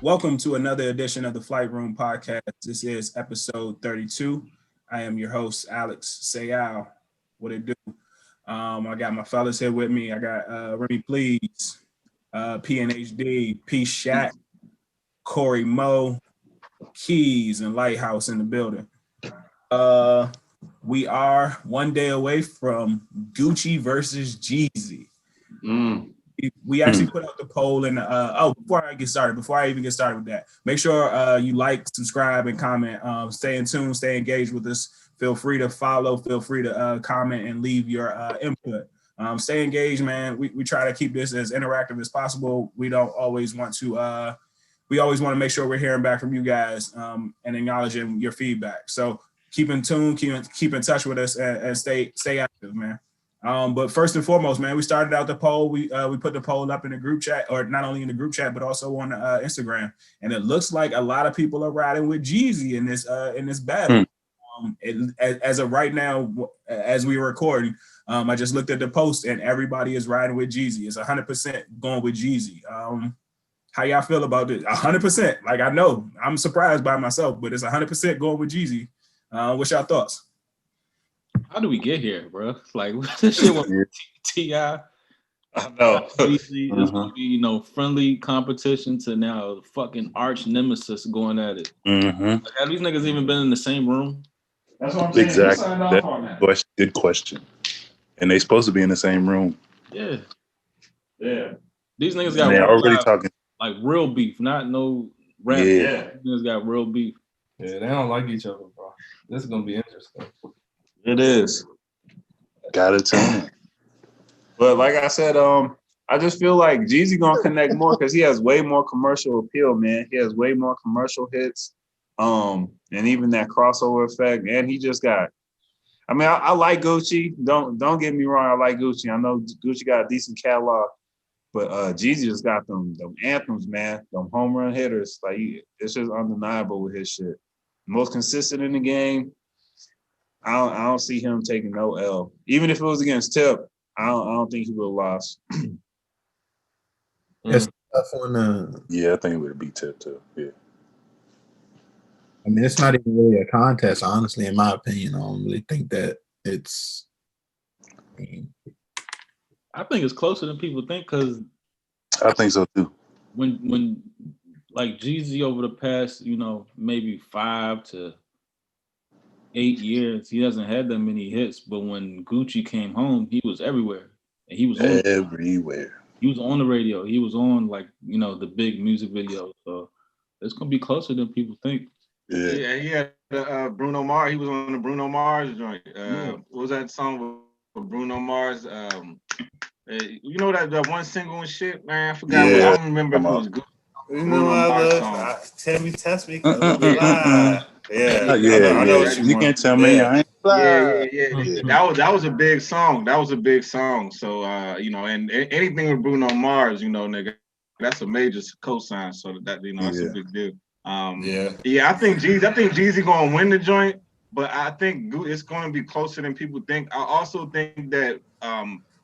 Welcome to another edition of the Flight Room Podcast. This is episode 32. I am your host, Alex Sayal. What it do? I got my fellas here with me. I got Remy Please, PNHD, P Shat, Corey Moe, Keys, and Lighthouse in the building. We are one day away from Gucci versus Jeezy. We actually put out the poll and before I even get started with that, make sure you like, subscribe, and comment. Stay in tune, stay engaged with us. Feel free to follow, feel free to comment and leave your input. Stay engaged, man. We try to keep this as interactive as possible. We don't always want to we always want to make sure we're hearing back from you guys and acknowledging your feedback. So keep in tune, keep in touch with us and stay active, man. But first and foremost, man, we started out the poll. We put the poll up in the group chat, or not only in the group chat, but also on Instagram. And it looks like a lot of people are riding with Jeezy in this battle. As of right now, as we record, I just looked at the post and everybody is riding with Jeezy. It's 100% going with Jeezy. How y'all feel about this? 100%. Like, I know I'm surprised by myself, but it's 100% going with Jeezy. What's y'all thoughts? How do we get here, bro? Like, this shit was T.I. I know. Easy. It's gonna be, friendly competition to now fucking arch nemesis going at it. Like, have these niggas even been in the same room? That's what I'm saying. Exactly. Good question. And they supposed to be in the same room. Yeah. Yeah. These niggas got they're already talking like real beef, not no rap. Yeah. These niggas got real beef. Yeah, they don't like each other, bro. This is gonna be interesting. It is. Got it too. But like I said, I just feel like Jeezy gonna connect more because he has way more commercial appeal, man. He has way more commercial hits, and even that crossover effect. And he just got. I mean, I like Gucci. Don't get me wrong. I like Gucci. I know Gucci got a decent catalog, but Jeezy just got them anthems, man. Them home run hitters. Like, it's just undeniable with his shit. Most consistent in the game. I don't see him taking no L. Even if it was against Tip, I don't think he would have lost. It's tough on Yeah, I think it would be Tip too. Yeah. I mean, it's not even really a contest, honestly, in my opinion. I don't really think that it's. I think it's closer than people think because I think so too. When like Jeezy over the past, maybe 5 to 8 years, he hasn't had that many hits. But when Gucci came home, he was everywhere. And he was everywhere. He was on the radio. He was on the big music videos. So it's gonna be closer than people think. Yeah, he had Bruno Mars. He was on the Bruno Mars joint. What was that song with Bruno Mars? That one single and shit, man. I forgot. I don't remember if it was good. Tell me, test me. Yeah. I know what you can't tell me. I ain't fly. Yeah. That was a big song. So and anything with Bruno Mars, nigga, that's a major cosign. So that's a big deal. I think Jeezy gonna win the joint, but I think it's gonna be closer than people think. I also think that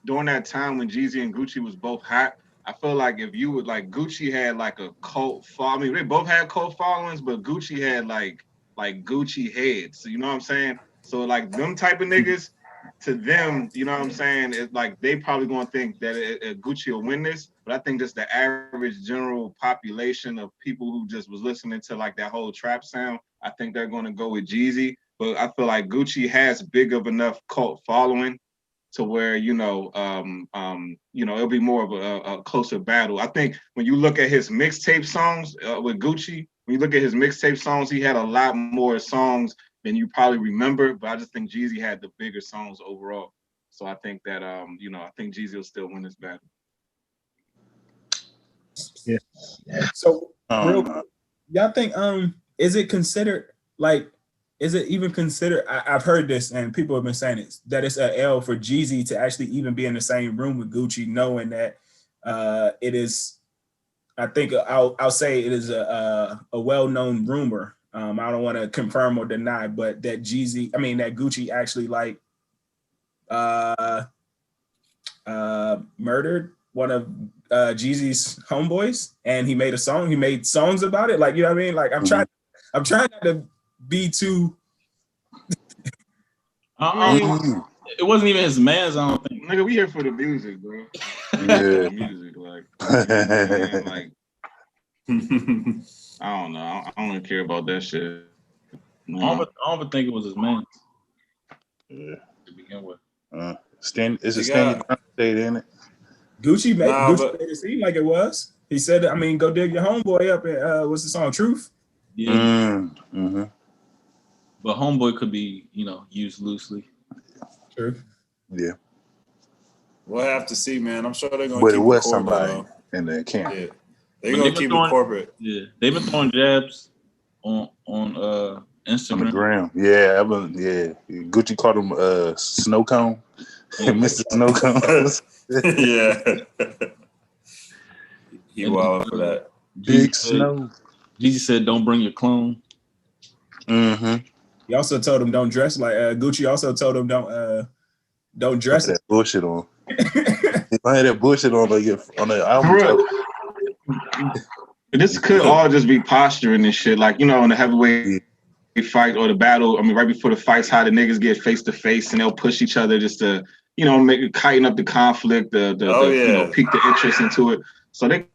during that time when Jeezy and Gucci was both hot, I feel like if you would Gucci had like a cult following. I mean, they both had cult followings, but Gucci had like Gucci heads. So, you know what I'm saying? So like them type of niggas, to them, you know what I'm saying? It's like they probably gonna think that Gucci will win this, but I think just the average general population of people who just was listening to like that whole trap sound, I think they're gonna go with Jeezy. But I feel like Gucci has big of enough cult following to where it'll be more of a closer battle. I think when you look at his mixtape songs with Gucci, when you look at his mixtape songs, he had a lot more songs than you probably remember. But I just think Jeezy had the bigger songs overall. So I think that I think Jeezy will still win this battle. Yeah. So real quick, y'all think is it considered is it even considered? I've heard this and people have been saying it, that it's an L for Jeezy to actually even be in the same room with Gucci, knowing that it is. I think I'll say it is a well-known rumor. I don't want to confirm or deny, but that Gucci actually murdered Jeezy's homeboys, and he made a song. He made songs about it. Like, you know what I mean? Like, I'm trying not to be too. It wasn't even his man's. I don't think. Nigga, we here for the music, bro. Yeah, music, like, like. I don't know. I don't even care about that shit. I don't even think it was his man's. Yeah. To begin with. Is it Stanley Stayed in it? Gucci made it seem like it was. He said, I mean, go dig your homeboy up and what's the song? Truth? Yeah. But homeboy could be, used loosely. True. Yeah. We'll have to see, man. I'm sure they're gonna but keep it was it corporate, somebody though. in the camp. Yeah. They're gonna keep it corporate. Yeah. They've been throwing jabs on Instagram. On the gram. Yeah, Gucci called him snow cone. Mr. Snow Cone. Yeah. He wild for that. Big Snow. Jeezy said, "Don't bring your clone." He also told him don't dress like Gucci. Also told him don't dress that bullshit on. If I had that bullshit on the album. This could all just be posturing and shit, like in the heavyweight fight or the battle. I mean, right before the fights, how the niggas get face to face and they'll push each other just to heighten up the conflict, pique the interest into it. So they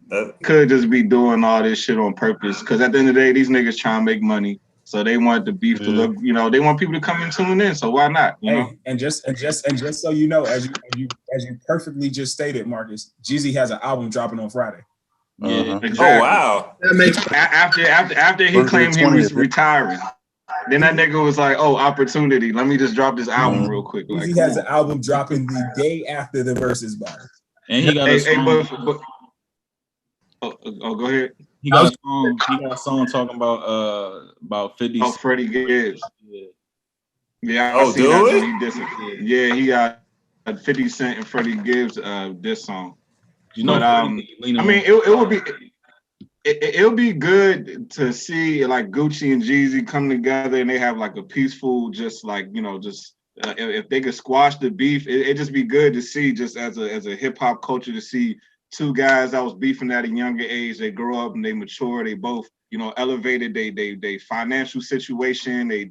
could just be doing all this shit on purpose. Because at the end of the day, these niggas trying to make money, so they want the beef to look. They want people to come and tune in. So why not? You know? And just so you know, as you perfectly just stated, Marcus, Jeezy has an album dropping on Friday. Yeah. Exactly. Oh wow! That makes after he claimed he was retiring. Then that nigga was like, "Oh, opportunity. Let me just drop this album real quick." He has an album dropping the day after the Versus battle, and he got a song. Go ahead. He got a song talking about 50. Oh, Freddie Gibbs. Yeah. Oh, do it? Yeah, he got 50 Cent and Freddie Gibbs diss song. I mean, it'll be good to see like Gucci and Jeezy come together and they have like a peaceful, just if they could squash the beef, it'd just be good to see, just as a hip hop culture, to see two guys that was beefing at a younger age. They grow up and they mature. They both, elevated they financial situation. They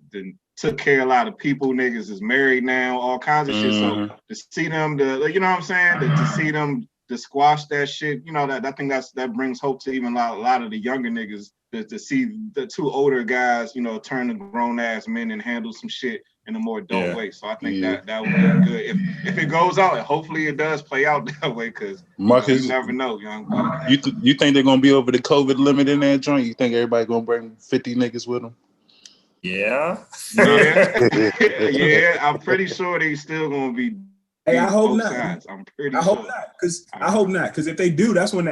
took care of a lot of people. Niggas is married now, all kinds of shit. So to see them, you know what I'm saying? To see them to squash that shit, I think that brings hope to even a lot of the younger niggas, to see the two older guys, turn to grown ass men and handle some shit in a more adult way. So I think that would be good if it goes out. And hopefully it does play out that way, because Marcus, you never know, young. You think they're gonna be over the COVID limit in that joint? You think everybody gonna bring 50 niggas with them? Yeah. Yeah. I'm pretty sure they still gonna be. Hey, I hope not. Sides. I'm pretty. I hope not, because if they do, that's when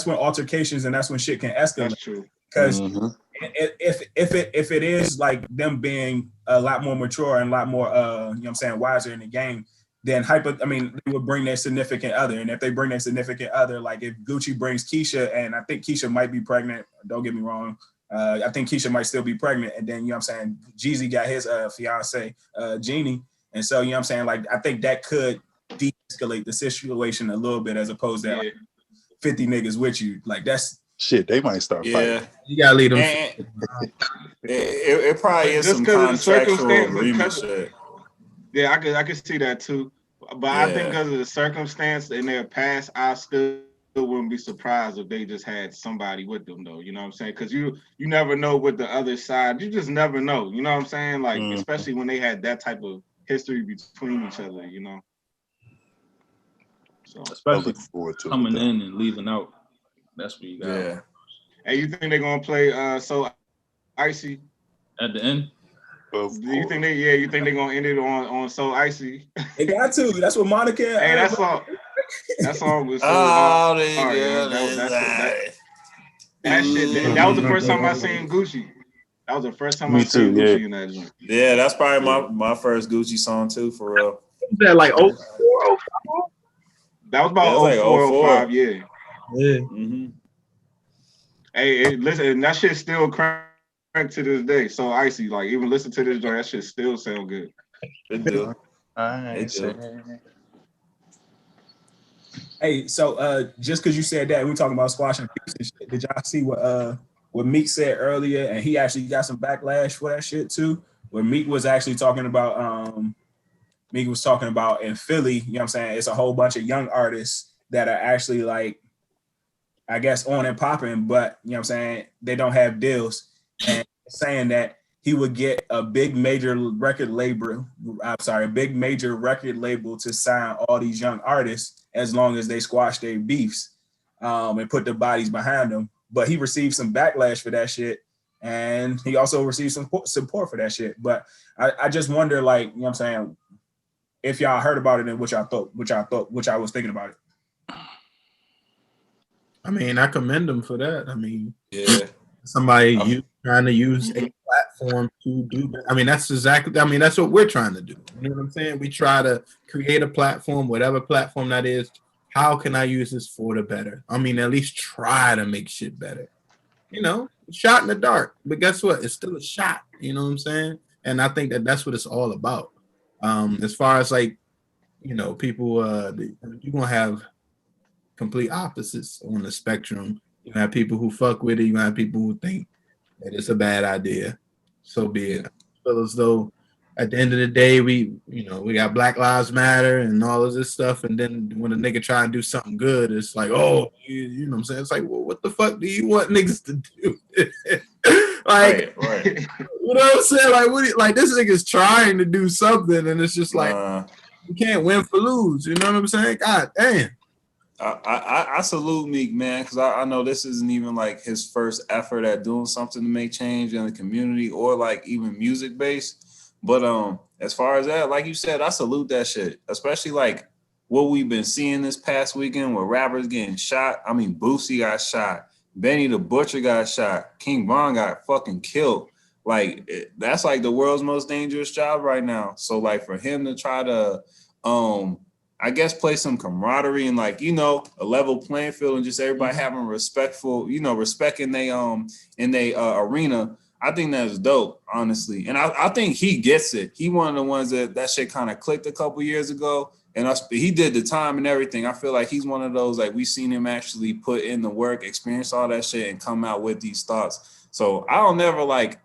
altercations and that's when shit can escalate. That's true. Because if it is like them being a lot more mature and a lot more wiser in the game, then they would bring their significant other. And if they bring their significant other, like if Gucci brings Keisha, and I think Keisha might be pregnant, don't get me wrong. I think Keisha might still be pregnant, and then Jeezy got his fiance, Jeannie. And so, like, I think that could de-escalate the situation a little bit, as opposed to 50 niggas with you. Like, that's shit. They might start fighting. You gotta leave them. It probably is some contractual agreement shit. Yeah, I could see that too. But I think because of the circumstance in their past, I still wouldn't be surprised if they just had somebody with them, though. You know what I'm saying? Because you never know with the other side. You just never know. You know what I'm saying? Like, especially when they had that type of history between each other, So especially coming in and leaving out, that's what you got. Yeah. Hey, you think they're gonna play So Icy at the end? Do you think you think they're gonna end it on So Icy? They got to. That's what Monica. Hey, that song was so hard. That shit. That was the first time I seen Gucci. That was the first time I seen Gucci in that joint. Yeah, that's probably my first Gucci song too, for real. Is that like 04, 05? That was about 04, 05, yeah. Mm-hmm. Hey, listen, that shit still crank to this day. So Icy, like, even listen to this joint, that shit still sound good. It do. Hey, so just because you said that, we talking about squashing beefs and shit. Did y'all see what Meek said earlier? And he actually got some backlash for that shit too. Where Meek was actually talking about Meek was talking about in Philly, you know what I'm saying? It's a whole bunch of young artists that are actually like, I guess, on and popping, but you know what I'm saying, they don't have deals. And saying that he would get a big major record label, a big major record label to sign all these young artists as long as they squash their beefs and put the bodies behind them. But he received some backlash for that shit. And he also received some support for that shit. But I just wonder, like, you know what I'm saying, if y'all heard about it and what y'all was thinking about it. I mean, I commend him for that. I mean, Yeah. Somebody trying to use a platform to do that. I mean, that's what we're trying to do. You know what I'm saying? We try to create a platform, whatever platform that is. How can I use this for the better? I mean, at least try to make shit better. You know, shot in the dark. But guess what? It's still a shot. You know what I'm saying? And I think that's what it's all about. As far as like, you know, people, you're going to have complete opposites on the spectrum. You have people who fuck with it. You have people who think that it's a bad idea. So be it. I feel as though at the end of the day, we got Black Lives Matter and all of this stuff. And then when a nigga try and do something good, it's like, oh, you know what I'm saying? It's like, well, what the fuck do you want niggas to do? Like, right. You know what I'm saying? Like, this nigga's trying to do something, and it's just like, you can't win for lose. You know what I'm saying? God damn. I salute Meek, man, because I know this isn't even like his first effort at doing something to make change in the community or like even music based. But as far as that, like you said, I salute that shit, especially like what we've been seeing this past weekend where rappers getting shot. I mean, Boosie got shot, Benny the Butcher got shot, King Von got fucking killed. Like that's like the world's most dangerous job right now. So like for him to try to I guess play some camaraderie and like, you know, a level playing field and just everybody having respectful, you know, respect in they arena. I think that's dope, honestly. And I think he gets it. He one of the ones that shit kind of clicked a couple years ago. And he did the time and everything. I feel like he's one of those, like, we seen him actually put in the work, experience all that shit and come out with these thoughts. So I don't never like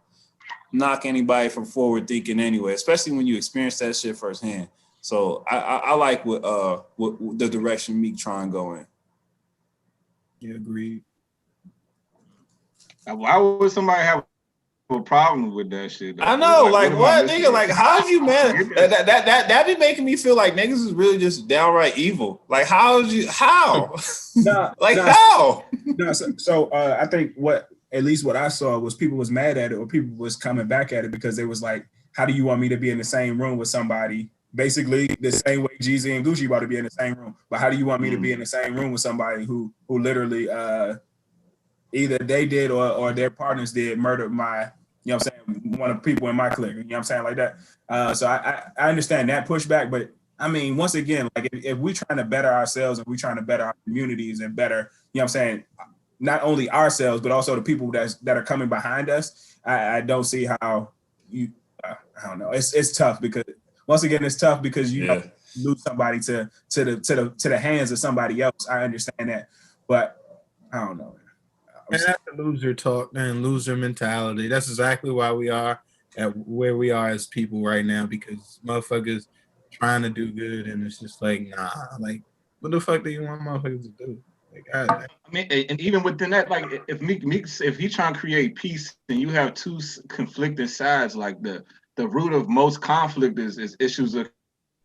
knock anybody from forward thinking anyway, especially when you experience that shit firsthand. So I like what the direction Meek trying to go in. Yeah, agreed. Why would somebody have a problem with that shit? I know, like what nigga? Like, how's you mad? That be making me feel like niggas is really just downright evil. Like, how? How? No, so I think at least what I saw was people was mad at it, or people was coming back at it because they was like, how do you want me to be in the same room with somebody? Basically, the same way Jeezy and Gucci about to be in the same room. But how do you want me to be in the same room with somebody who literally either they did or their partners did murder my, you know what I'm saying, one of the people in my clique, you know what I'm saying, like that. So I understand that pushback, but I mean, once again, like if we're trying to better ourselves and we're trying to better our communities and better, you know what I'm saying, not only ourselves, but also the people that are coming behind us, I don't see how you, I don't know. It's tough because once again, it's tough because you know, lose somebody to the hands of somebody else. I understand that, but I don't know. And that's the loser talk and loser mentality. That's exactly why we are at where we are as people right now, because motherfuckers trying to do good, and it's just like, nah, like, what the fuck do you want motherfuckers to do? Like, I mean, and even within that, like, if Meek, if he trying to create peace, and you have two conflicting sides, like the root of most conflict is issues of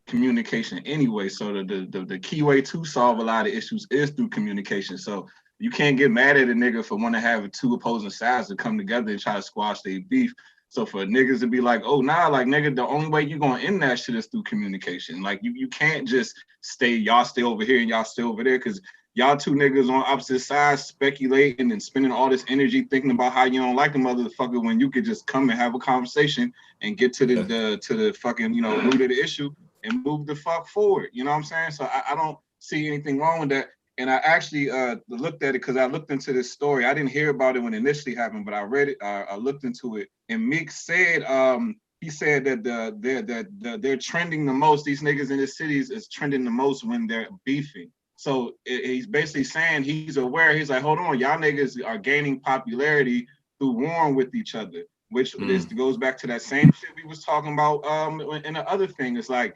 communication anyway. So the key way to solve a lot of issues is through communication. So you can't get mad at a nigga for wanting to have two opposing sides to come together and try to squash their beef. So for niggas to be like, oh, nah, like, nigga, the only way you're going to end that shit is through communication. Like, you can't just y'all stay over here and y'all stay over there, because y'all two niggas on opposite sides speculating and spending all this energy thinking about how you don't like the motherfucker when you could just come and have a conversation and get to the fucking, you know, root of the issue and move the fuck forward. You know what I'm saying? So I don't see anything wrong with that. And I actually looked at it because I looked into this story. I didn't hear about it when it initially happened, but I read it. I looked into it, and Meek said he said that they're trending the most. These niggas in the cities is trending the most when they're beefing. So he's basically saying he's aware. He's like, hold on, y'all niggas are gaining popularity through warring with each other, which goes back to that same shit we was talking about in the other thing. It's like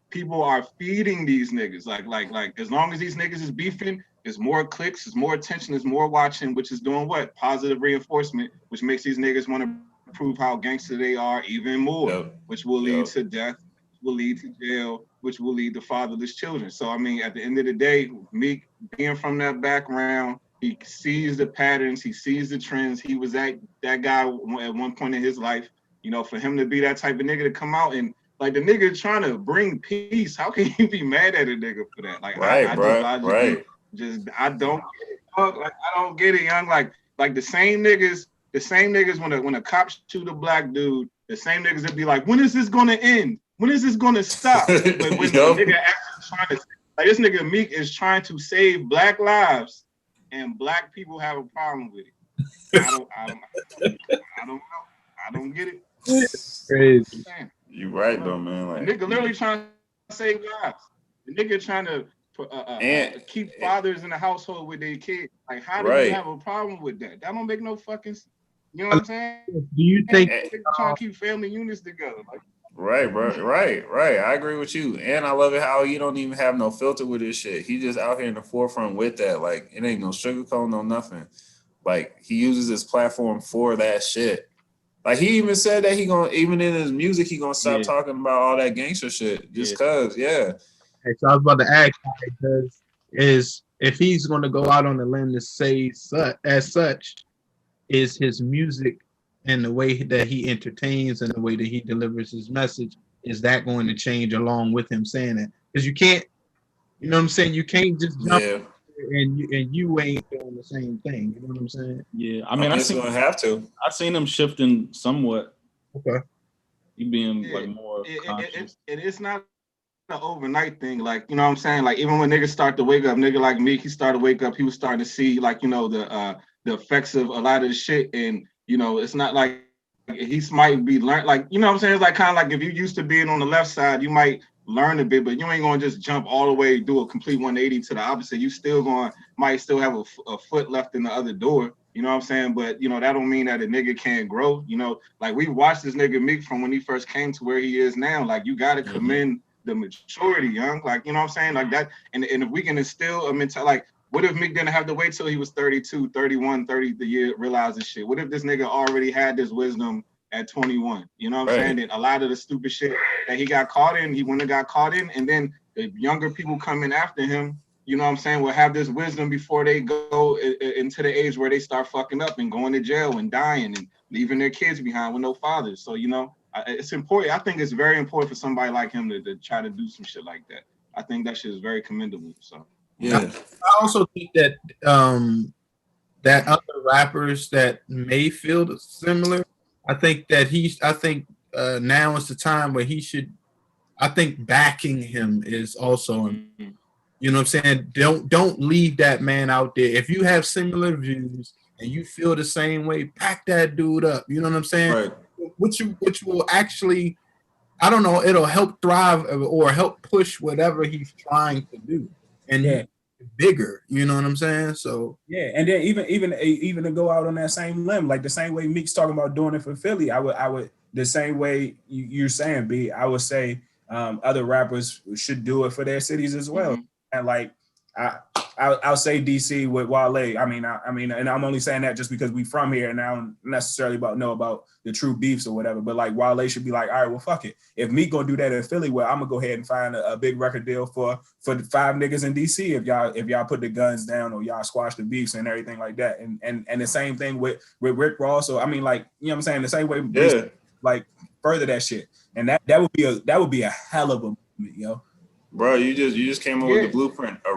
people are feeding these niggas. Like as long as these niggas is beefing, there's more clicks, there's more attention, there's more watching, which is doing what? Positive reinforcement, which makes these niggas want to prove how gangster they are even more, which will lead to death, will lead to jail, which will lead to fatherless children. So I mean, at the end of the day, Meek being from that background, he sees the patterns, he sees the trends. He was that guy at one point in his life. You know, for him to be that type of nigga to come out and like the nigga trying to bring peace, how can you be mad at a nigga for that? Like I don't get it, young. Like the same niggas when a cop shoot a black dude, the same niggas that be like, when is this gonna end? When is this gonna stop? But when the nigga actually trying to, like this nigga Meek is trying to save black lives, and black people have a problem with it. I don't get it. It's crazy. You right though, man. Like the nigga literally trying to save lives. The nigga trying to keep fathers in the household with their kids. Like, how do you have a problem with that? That don't make no fucking. You know what I'm saying? Do you think trying to keep family units together? Like, right, bro. Right. I agree with you, and I love it how he don't even have no filter with his shit. He just out here in the forefront with that. Like, it ain't no sugarcoat, no nothing. Like, he uses his platform for that shit. Like, he even said that he gonna, even in his music, he gonna stop talking about all that gangster shit just cause, Hey, so I was about to ask, is if he's gonna go out on the limb to say as such, is his music and the way that he entertains and the way that he delivers his message, is that going to change along with him saying that? Because you can't, you know what I'm saying? You can't just jump and you ain't doing the same thing. You know what I'm saying? Yeah, I mean, I seen him shifting somewhat. Okay, he being like more conscious. It's not an overnight thing. Like, you know what I'm saying? Like, even when niggas start to wake up, nigga like Meek, he started to wake up. He was starting to see, like, you know, the effects of a lot of the shit. And you know, it's not like he might be learned. Like, you know what I'm saying? It's like kind of like if you used to being on the left side, you might learn a bit, but you ain't gonna just jump all the way, do a complete 180 to the opposite. You might still have a foot left in the other door. You know what I'm saying? But you know, that don't mean that a nigga can't grow. You know, like we watched this nigga Meek from when he first came to where he is now. Like, you gotta commend the maturity, young. Like, you know what I'm saying? Like that, and if we can instill a mentality, like, what if Meek didn't have to wait till he was 32, 31, 30 the year realize this shit? What if this nigga already had this wisdom at 21? You know what I'm saying? And a lot of the stupid shit that he got caught in, he wouldn't have got caught in. And then the younger people coming after him, you know what I'm saying, will have this wisdom before they go into the age where they start fucking up and going to jail and dying and leaving their kids behind with no fathers. So, you know, it's important. I think it's very important for somebody like him to try to do some shit like that. I think that shit is very commendable. So. Yeah, I also think that that other rappers that may feel similar, I think now is the time where he should. I think backing him is also, you know what I'm saying. Don't leave that man out there. If you have similar views and you feel the same way, back that dude up. You know what I'm saying? Right. Which will actually, I don't know, it'll help thrive or help push whatever he's trying to do. And bigger, you know what I'm saying? So and then even to go out on that same limb, like the same way Meek's talking about doing it for Philly, I would the same way you're saying, B, I would say other rappers should do it for their cities as well. And like I'll say DC with Wale. I mean, and I'm only saying that just because we from here and I don't necessarily know about the true beefs or whatever. But like Wale should be like, all right, well, fuck it. If Meek gonna do that in Philly, well, I'm gonna go ahead and find a big record deal for 5 niggas in DC if y'all put the guns down or y'all squash the beefs and everything like that. And the same thing with Rick Ross. So I mean, like, you know what I'm saying? The same way, like further that shit. And that would be a hell of a movement, yo. Bro, you just came up with the blueprint. A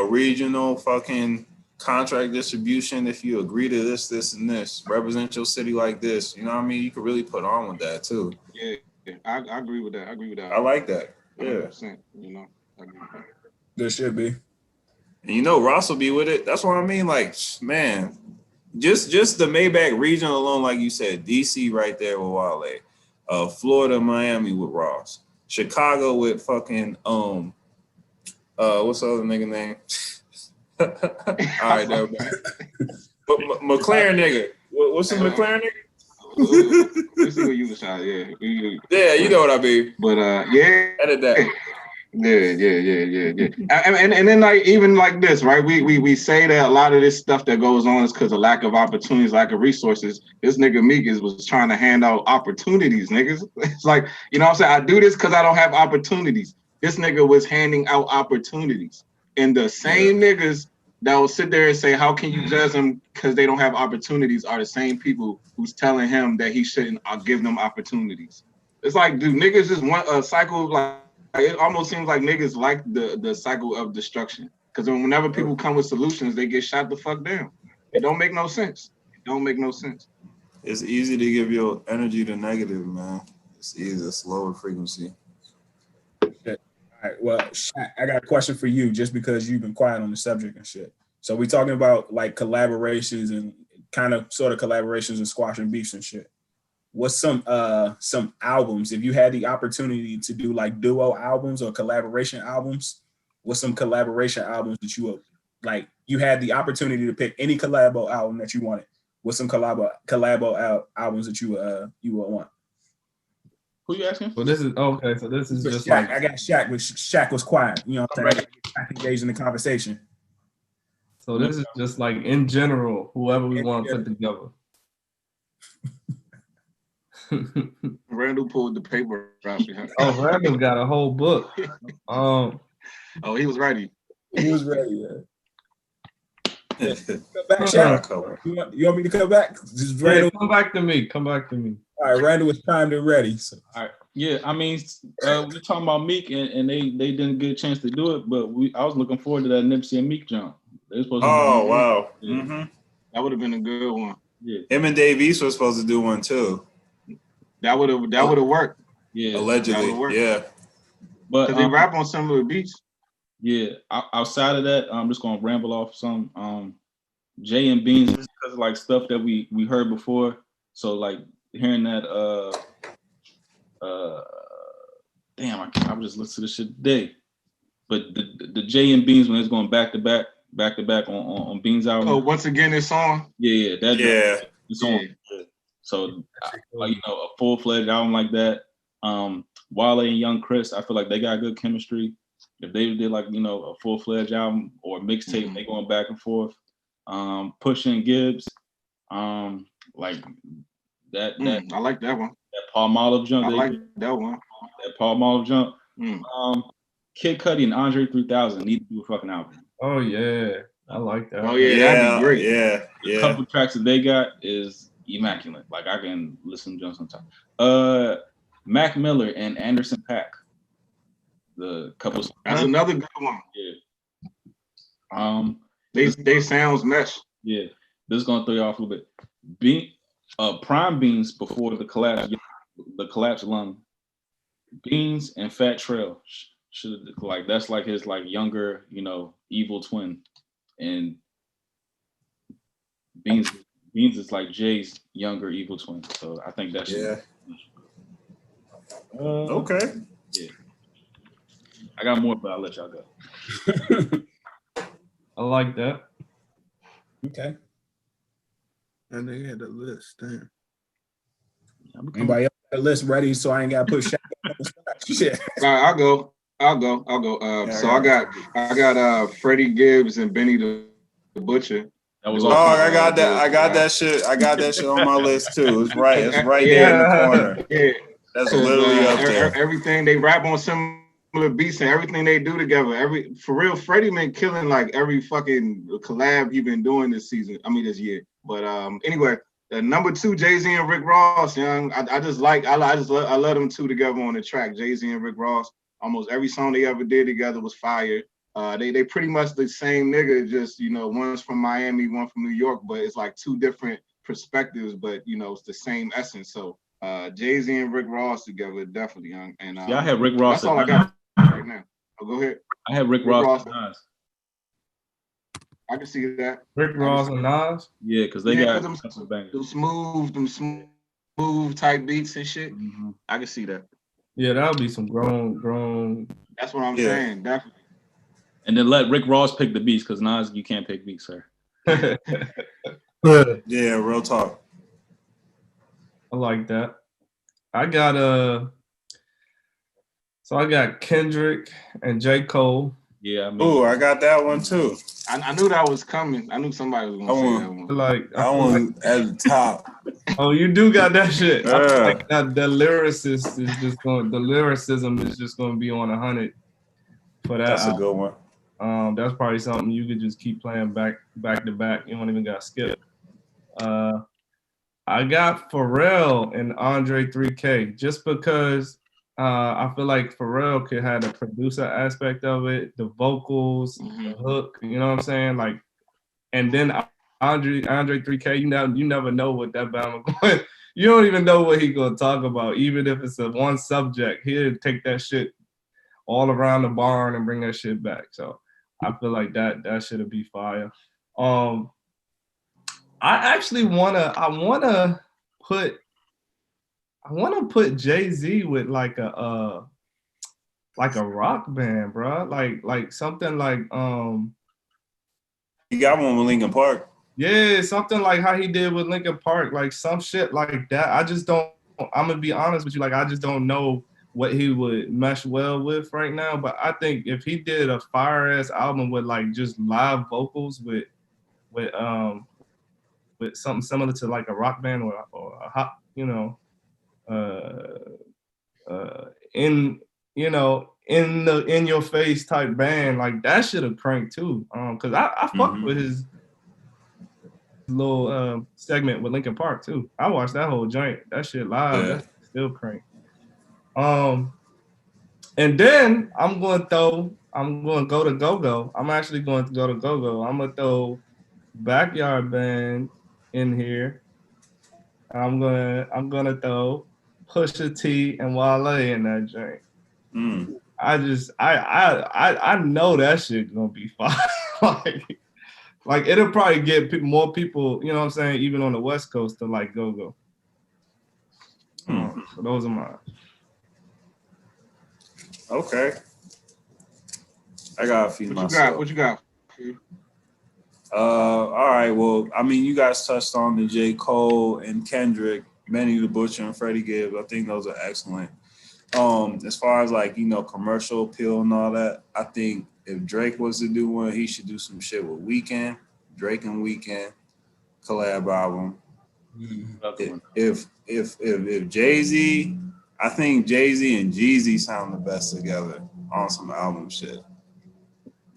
regional fucking contract distribution. If you agree to this, and this, represent your city like this. You know what I mean? You could really put on with that too. Yeah, I agree with that. I like that. Yeah. You know, I agree with that. There should be. And you know, Ross will be with it. That's what I mean. Like, man, just the Maybach region alone, like you said, DC right there with Wale, Florida, Miami with Ross, Chicago with fucking What's the other nigga name? All right, there we go. But McLaren nigga. What's the McLaren nigga? This is what you was trying, yeah. Yeah, you know what I mean. But yeah. Edit that. Yeah. And then like even like this, right? We say that a lot of this stuff that goes on is because of lack of opportunities, lack of resources. This nigga Meek was trying to hand out opportunities, niggas. It's like, you know what I'm saying? I do this because I don't have opportunities. This nigga was handing out opportunities. And the same niggas that will sit there and say, how can you judge them because they don't have opportunities are the same people who's telling him that he shouldn't give them opportunities. It's like, dude, niggas just want a cycle of like, it almost seems like niggas like the cycle of destruction. Because whenever people come with solutions, they get shot the fuck down. It don't make no sense. It's easy to give your energy to negative, man. It's easy. It's lower frequency. All right, well, Shaq, I got a question for you just because you've been quiet on the subject and shit. So we talking about like collaborations and kind of sort of collaborations and squashing beefs and shit. What's some albums, if you had the opportunity to do like duo albums or collaboration albums, what's some collaboration albums that you would, like, you had the opportunity to pick any collabo album that you wanted? What's some collabo albums that you would want? Who you asking? So this is okay. So this is just Shaq, like I got Shaq, but Shaq was quiet. You know what I'm saying? Shaq engaged in the conversation. So this is just like in general, whoever we want to put together. Randall pulled the paper out behind. Oh, Randall got a whole book. Oh, he was ready. He was ready. Yeah. Come back, Shaq. You want me to come back? Just Randall. Come back to me. Come back to me. All right, Randall was primed and ready. So. All right. Yeah, I mean, we're talking about Meek, and they didn't get a chance to do it, but I was looking forward to that Nipsey and Meek jump. Wow. Yeah. Mm-hmm. That would have been a good one. Yeah. Him and Dave East was supposed to do one too. That would have worked. Yeah. Allegedly. Yeah. But they rap on similar beats. Yeah. Outside of that, I'm just gonna ramble off some Jay and Beans because like stuff that we heard before. So like hearing that damn, I just listened to this shit today. But the Jay and Beans when it's going back to back on Beans album. Oh, once again it's on. Yeah. It's on. Yeah. So like, you know, a full-fledged album like that. Wale and Young Chris, I feel like they got good chemistry. If they did like, you know, a full-fledged album or a mixtape, they going back and forth. Push and Gibbs, like that. I like that one. That Paul Olive jump. I like that one. That Paul Olive jump. Kid Cudi and Andre 3000 need to do a fucking album. Oh yeah, I like that. Oh yeah, that'd be great. Yeah. The couple tracks that they got is immaculate. Like I can listen to them sometimes. Mac Miller and Anderson .Paak. The couple. That's another good one. Yeah. They sounds mesh. Yeah. This is gonna throw you off a little bit. Prime Beans before the collapse alum. Beans and Fat Trail should like that's like his like younger, you know, evil twin, and Beans is like Jay's younger evil twin. So I think that's okay. Yeah, I got more, but I'll let y'all go. I like that. Okay. And they had the list. Damn. Anybody else got a list ready so I ain't got to put Shaq on the spot? Shit. I'll go. So I got Freddie Gibbs and Benny the Butcher. That was I got that shit on my list too. It's right there in the corner. Yeah. That's literally up there. Everything they rap on similar beats and everything they do together. For real, Freddie been killing like every fucking collab he been doing this year. But anyway, number 2, Jay-Z and Rick Ross. Young, I love them two together on the track. Jay-Z and Rick Ross. Almost every song they ever did together was fire. They pretty much the same nigga, just, you know, one's from Miami, one from New York, but it's like two different perspectives, but you know, it's the same essence. So Jay-Z and Rick Ross together, definitely, young. And I had Rick Ross. That's all I got right now. Oh, go ahead. I had Rick Ross. I can see that. Rick Ross and Nas. Yeah, because they got them smooth type beats and shit. Mm-hmm. I can see that. Yeah, that would be some grown. That's what I'm saying. Definitely. And then let Rick Ross pick the beats, because Nas, you can't pick beats, sir. Yeah, real talk. I like that. I got so I got Kendrick and J. Cole. Yeah, I got that one too. I knew that was coming. I knew somebody was gonna say that one. I want at the top. Oh, you do got that shit. Yeah. I feel like that the lyricism is just going to be on 100 for that. That's a good one. That's probably something you could just keep playing back to back. You don't even got to skip. I got Pharrell and Andre 3K just because I feel like Pharrell could have the producer aspect of it, the vocals, the hook. You know what I'm saying? Like, and then Andre 3K, you never know what that band going. You don't even know what he gonna talk about, even if it's a one subject. He'll take that shit all around the barn and bring that shit back. So I feel like that should be fire. I actually wanna put Jay-Z with like a rock band, bro. Like something like You got one with Linkin Park. Yeah, something like how he did with Linkin Park, like some shit like that. I just don't. I'm gonna be honest with you, like I just don't know what he would mesh well with right now. But I think if he did a fire ass album with like just live vocals with something similar to like a rock band or a hot, in your face type band, like that should have cranked too. Cause I fucked with his little segment with Linkin Park too. I watched that whole joint. That shit live. That's still crank. And then I'm going to go to Go-Go. I'm actually going to go to Go-Go. I'm gonna throw Backyard Band in here. I'm gonna throw Pusha T and Wale in that joint. I know that shit gonna be fine. Like it'll probably get more people, you know what I'm saying, even on the West Coast to like Go-Go. So those are mine. Okay. I got a few myself. What you got? All right. Well, I mean, you guys touched on the J. Cole and Kendrick, Benny the Butcher and Freddie Gibbs. I think those are excellent. As far as like, commercial appeal and all that, I think if Drake was to do one, he should do some shit with Weeknd, Drake and Weeknd collab album. If Jay-Z, I think Jay-Z and Jeezy sound the best together on some album shit.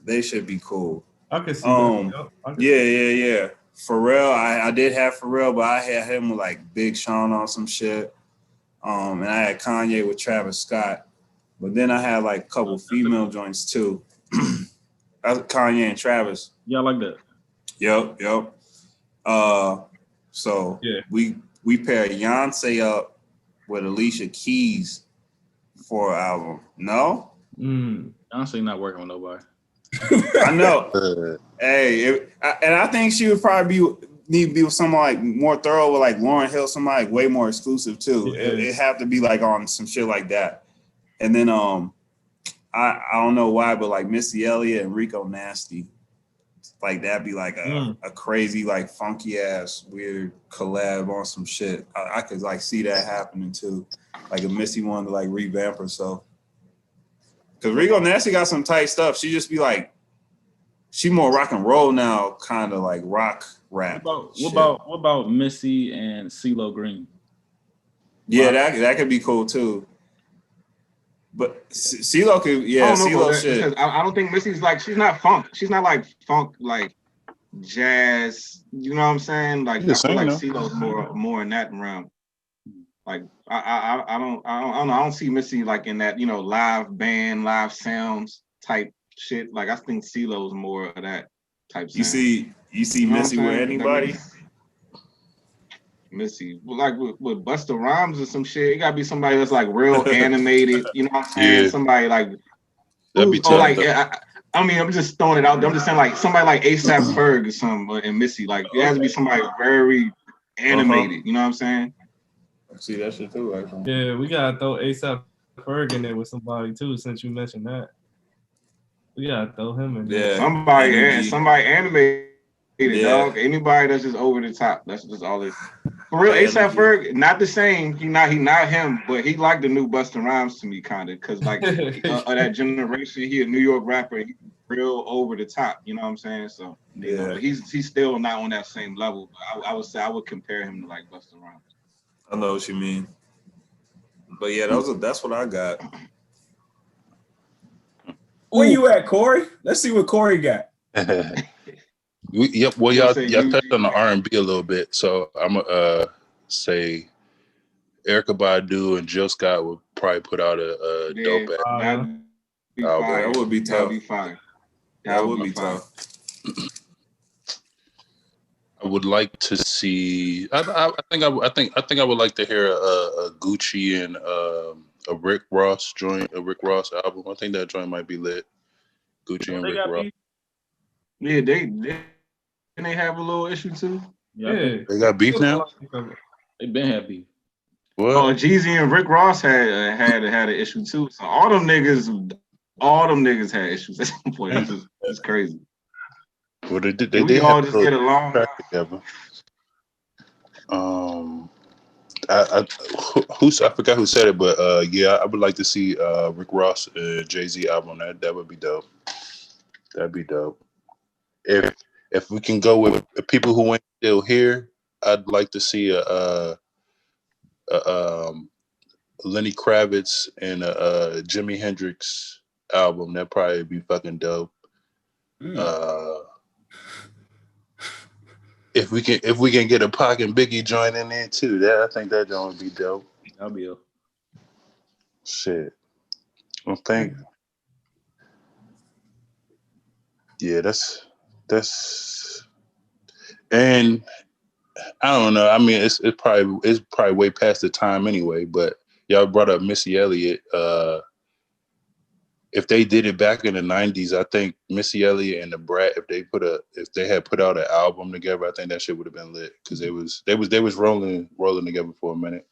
They should be cool. I can see that. Yeah. Pharrell, I did have Pharrell, but I had him with like Big Sean on some shit. And I had Kanye with Travis Scott. But then I had like a couple female joints too. Kanye and Travis. Yeah, I like that. Yep. So yeah, we paired Beyonce up with Alicia Keys for an album. No? Beyonce not working with nobody. I know. And I think she would probably need to be with someone like more thorough with like Lauryn Hill, somebody like way more exclusive too. Yeah. It have to be like on some shit like that. And then I don't know why, but like Missy Elliott and Rico Nasty, like that'd be like a crazy like funky ass weird collab on some shit. I could like see that happening too. Like if Missy wanted to like revamp herself. Cause Rico Nasty got some tight stuff. She just be like, she more rock and roll now, kind of like rock rap. What about Missy and CeeLo Green? Yeah, that could be cool too. But CeeLo could, CeeLo shit. I don't think Missy's like, she's not funk. She's not like funk, like jazz. You know what I'm saying? Like I feel like CeeLo's more in that realm. Like I don't see Missy like in that, live band, live sounds type shit. Like I think CeeLo's more of that type sound. You see Missy with anybody? Missy, like with Busta Rhymes or some shit, it gotta be somebody that's like real animated. You know what I'm saying? Yeah. Somebody like that'd be tough. I'm just throwing it out there. I'm just saying like somebody like A$AP Ferg or something, and Missy, like it has to be somebody very animated. You know what I'm saying? I see that shit too, actually. Yeah, we gotta throw A$AP Ferg in there with somebody too, since you mentioned that. Yeah, throw him in. Yeah. Somebody animated, dog. Anybody that's just over the top. That's just all it. For real, ASAP Ferg, not the same. He not him, but he like the new Busta Rhymes to me, kind of, because like of that generation, he a New York rapper. He real over the top. You know what I'm saying? So you know, but he's still not on that same level. I would say I would compare him to like Busta Rhymes. I know what you mean. But yeah, that's what I got. Where you at, Corey? Let's see what Corey got. Yep. Well, y'all touched on the R&B a little bit, so I'm gonna say Erykah Badu and Jill Scott would probably put out a dope album. That would be tough. That would be fine. That would be tough. I would like to see. I think I would like to hear a Gucci and a Rick Ross joint, a Rick Ross album. I think that joint might be lit. Gucci and Rick Ross. Yeah, they have a little issue too. Yeah, they got beef now. They been have beef. What? Oh, Jeezy and Rick Ross had an issue too. So all them niggas had issues at some point. It's crazy. Well, they we all just get along together. I forgot who said it, but yeah, I would like to see Rick Ross and Jay-Z album. That would be dope. That'd be dope. If we can go with people who ain't still here, I'd like to see a Lenny Kravitz and a Jimi Hendrix album. That'd probably be fucking dope. If we can get a Pac and Biggie joint in there too, I think that joint would be dope. That'll be dope. Shit. I think. Yeah, that's and I don't know. I mean, it's probably way past the time anyway. But y'all brought up Missy Elliott. If they did it back in the '90s, I think Missy Elliott and the Brat, if they had put out an album together, I think that shit would have been lit because they was rolling together for a minute.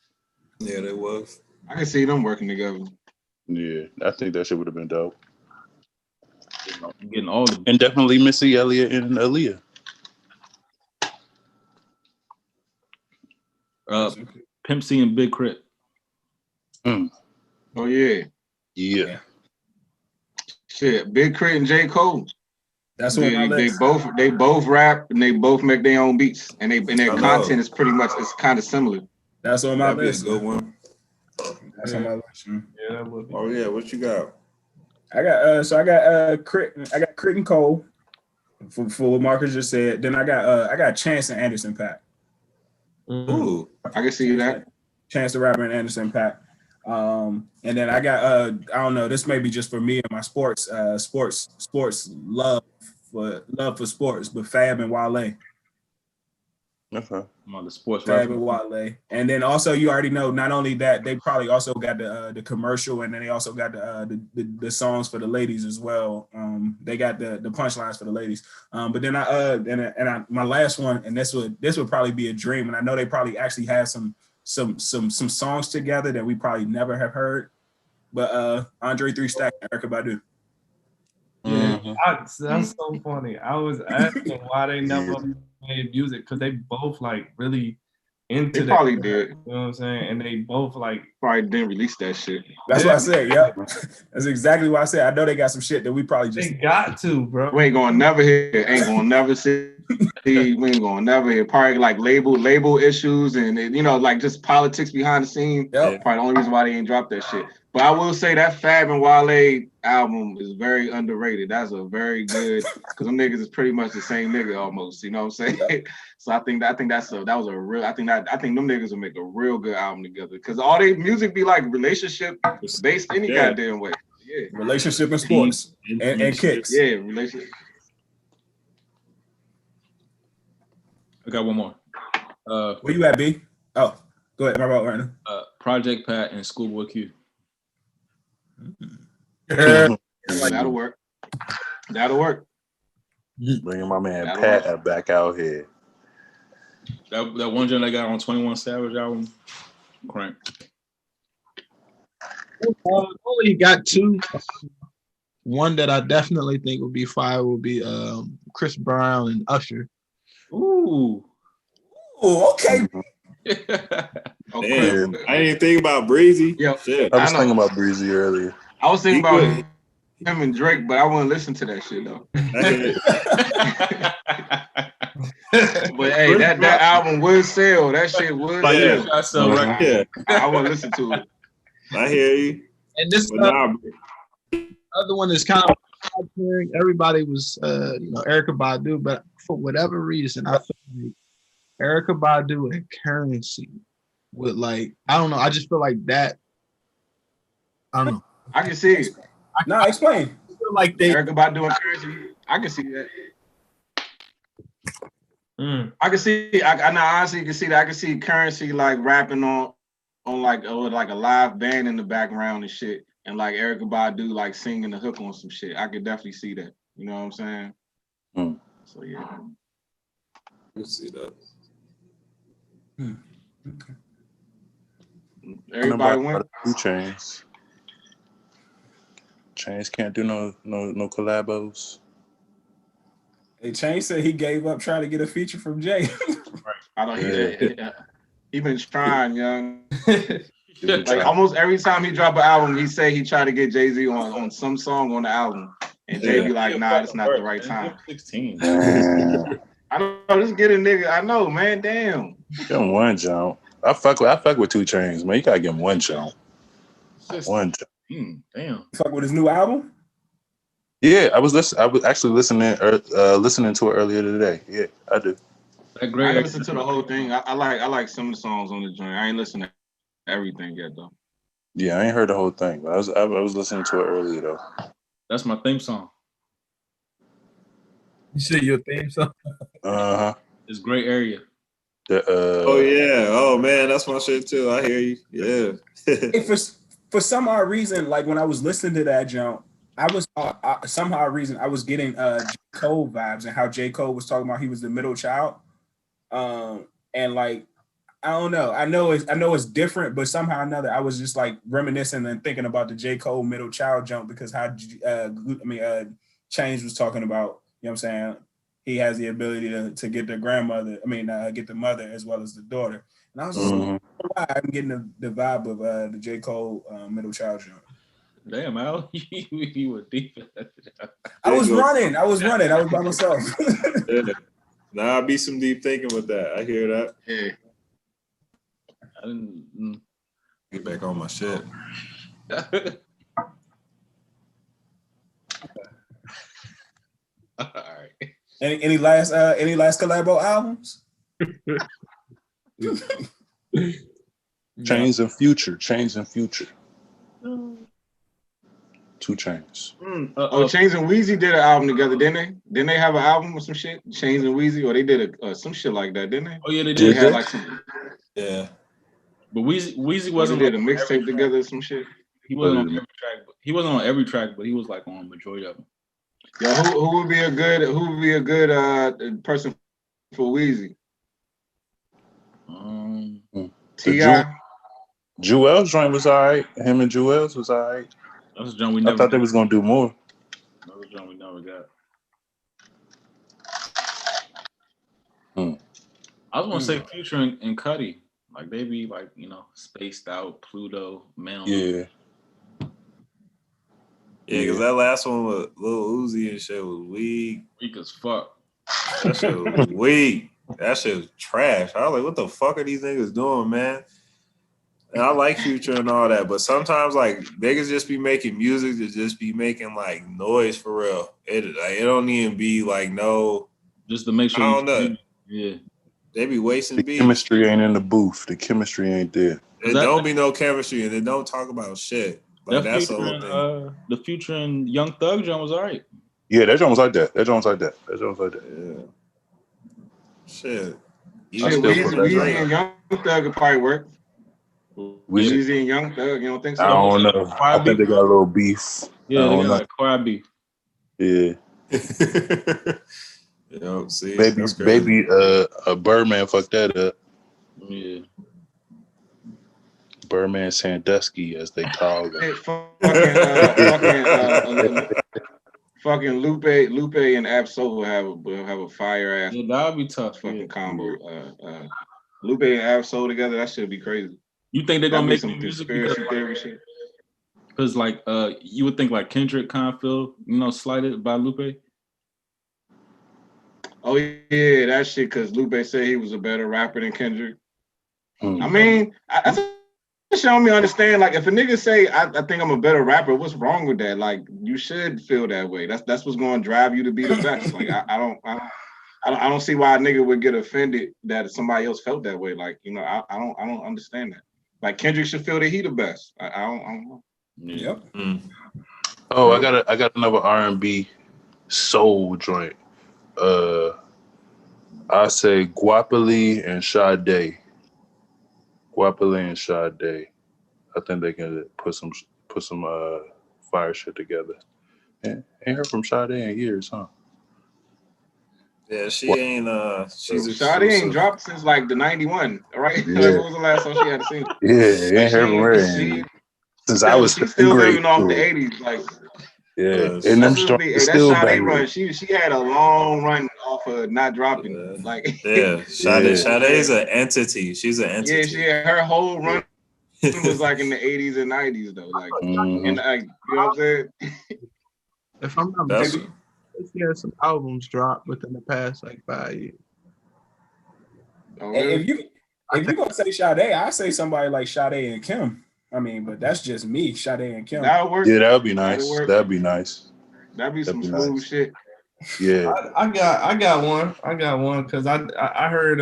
Yeah, they was. I can see them working together. Yeah, I think that shit would have been dope. Getting all the and definitely Missy Elliott and Aaliyah. Pimp C and Big Crit. Mm. Oh yeah. Yeah. Shit, Big Crit and J. Cole. That's what they both rap and they both make their own beats and their content is pretty much kind of similar. That's on my list. Good one. That's on my list. Yeah, that would be. Oh yeah, what you got? I got Crit and Cole for what Marcus just said. Then I got Chance and Anderson .Paak. Ooh, I can see that. Chance the Rapper and Anderson .Paak. And then I got I don't know, this may be just for me and my sports love for sports, but Fab and Wale. Okay. I'm on the sports Fab and Wale. And then also you already know, not only that, they probably also got the commercial, and then they also got the songs for the ladies as well. They got the punchlines for the ladies. But then my last one, and this would probably be a dream, and I know they probably actually have some songs together that we probably never have heard, but Andre 3 Stack and Erykah Badu. Yeah, that's so funny. I was asking why they never made music because they both like really into they probably did. You know what I'm saying? And they both like probably didn't release that shit. That's what I said. Yep, that's exactly what I said. I know they got some shit that we probably just got to, bro. We ain't gonna never hear. Ain't gonna never see. We ain't gonna never hear. Probably like label issues and like just politics behind the scene. Yep. Probably the only reason why they ain't dropped that shit. But I will say that Fab and Wale album is very underrated. That's a very good, because them niggas is pretty much the same nigga almost. You know what I'm saying? So I think them niggas will make a real good album together. Because all they music be like relationship based any goddamn way. Yeah. Relationship and sports and kicks. Yeah, relationship. I got one more. Where you at, B? Oh, go ahead. My bad, right now. Project Pat and Schoolboy Q. That'll work. That'll work. Bringing my man Pat back out here. That one joint I got on 21 Savage album, crank. Only got two. one that I definitely think would be fire would be Chris Brown and Usher. Ooh. Oh, okay. Okay. Damn, I didn't think about Breezy. Yeah, shit. I was thinking about Breezy earlier. I was thinking about him and Drake, but I wouldn't listen to that shit though. But hey, that album would sell. That shit would sell. Right here. I wouldn't listen to it. I hear you. And this other one is kind of everybody was Erykah Badu, but for whatever reason, I feel like Erykah Badu and Currency with I don't know. I just feel like that. I don't know. I can see it. No, explain. I feel like Erykah Badu and Currency. I can see that. I can see. I honestly can see that. I can see Currency rapping on with a live band in the background and shit, and Erykah Badu singing the hook on some shit. I could definitely see that. You know what I'm saying? So yeah. I can see that. Okay. Everybody went. 2 Chainz. Chainz can't do no collabos. Hey, Chainz said he gave up trying to get a feature from Jay. I don't hear he been trying, young. Almost every time he drop an album, he say he try to get Jay-Z on some song on the album, and Jay be like, "Nah, it's not the right time." 16. I don't know. Just get a nigga. I know, man. Damn. Give him one jump. I fuck with 2 Chainz, man. You gotta give him one jump. One jump. Damn. Fuck with his new album? Yeah, I was actually listening to it earlier today. Yeah, I do. I didn't listen to the whole thing. I like some of the songs on the joint. I ain't listened to everything yet though. Yeah, I ain't heard the whole thing, but I was listening to it earlier though. That's my theme song. You said your theme song? It's Gray Area. Oh yeah. Oh man, that's my shit too. I hear you. Yeah. Hey, for some odd reason, when I was listening to that jump, I was somehow reason I was getting J. Cole vibes and how J. Cole was talking about he was the middle child. And I don't know. I know it's different, but somehow or another, I was just reminiscing and thinking about the J. Cole middle child jump because how Chainz was talking about, you know what I'm saying? He has the ability to get the grandmother, get the mother as well as the daughter. And I was just why I'm getting the vibe of the J. Cole middle child jump. Damn, Al, you were deep. I was running. I was by myself. Yeah. Nah, I be some deep thinking with that. I hear that. Yeah. I didn't get back on my shit. All right. Any last collabo albums? Chainz and Future. 2 Chainz. Chainz and Weezy did an album together, didn't they? Didn't they have an album or some shit? Chainz and Weezy, or they did some shit like that, didn't they? Oh yeah, they did. They had some. Yeah. But Weezy wasn't. They did a mixtape together or some shit. He wasn't on every track. He wasn't on every track, but he was on a majority of them. Yo, who would be a good person for Weezy? T.I. Jewel's joint was all right. Him and Jewel's was all right. That was a joint we never. I thought they was gonna do more. That was a joint we never got. I was gonna say Future and Cudi, they be spaced out, Pluto, Man. Yeah. Yeah, because that last one with Lil Uzi and shit was weak. Weak as fuck. That shit was weak. That shit was trash. I was like, what the fuck are these niggas doing, man? And I like Future and all that, but sometimes niggas just be making music to just be making noise for real. It don't even be no. Just to make sure. I don't know. Yeah. They be wasting beats. Chemistry ain't in the booth. The chemistry ain't there. There don't be no chemistry, and they don't talk about shit. That's the whole thing. The Future and Young Thug joint was alright. Yeah, that joint was like that. Yeah. Shit. Weezy and Young Thug could probably work. Weezy and Young Thug, you don't think so? I don't know. I think they got a little beef. Yeah, they got choir beef. Yeah. See, baby, Birdman fucked that up. Yeah. Birdman Sandusky, as they call him. Fucking Lupe and Absol will have a fire ass. Yeah, that'll be tough. Fucking combo. Lupe and Absol together, that should be crazy. You think they're gonna make some music conspiracy theory shit? Because like you would think like Kendrick kind of feel slighted by Lupe. Oh yeah, that shit. Because Lupe said he was a better rapper than Kendrick. I mean, that's showing me understand. Like, if a nigga say I think I'm a better rapper, what's wrong with that? Like, you should feel that way. That's what's going to drive you to be the best. Like, I don't see why a nigga would get offended that somebody else felt that way. Like, I don't understand that. Like, Kendrick should feel that he the best. I don't know. Yep. Oh, I got another R&B soul joint. I say Guapoli and Sade. Guapoli and Sade. I think they can put some fire shit together. Ain't heard from Sade in years, huh? Yeah, she ain't. She's Sade ain't dropped since like the '91, right? Yeah. What was the last song she had to sing? Yeah, ain't heard from her since I was she's still grade living off school. the '80s, like. Yeah, and them strong still Sade banging. run. She had a long run off of not dropping. Like Sade's an entity. She's an entity. Yeah, she had her whole run was like in the '80s and '90s though. Like, and like, you know what I'm saying? If I'm not mistaken, she had some albums dropped within the past like 5 years. Oh, really? If you gonna say Sade, I say somebody like Sade and Kim. I mean, but that's just me, Sade and Kim. That would work. Yeah, that would be nice. That'd be nice. That'd be some smooth shit. Yeah. I got one because I heard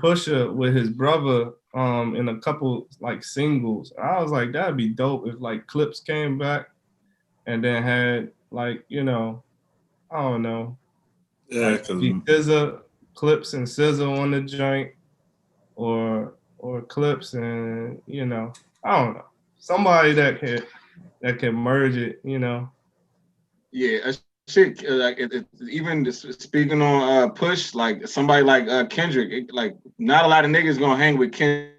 Pusha with his brother in a couple like singles. I was like, that'd be dope if like Clips came back and then had like, I don't know. Yeah, like SZA, Clips and SZA on the joint, or Clips and I don't know. Somebody that can merge it, Yeah, shit. Like even speaking on Push, like somebody like Kendrick, like not a lot of niggas gonna hang with Kendrick.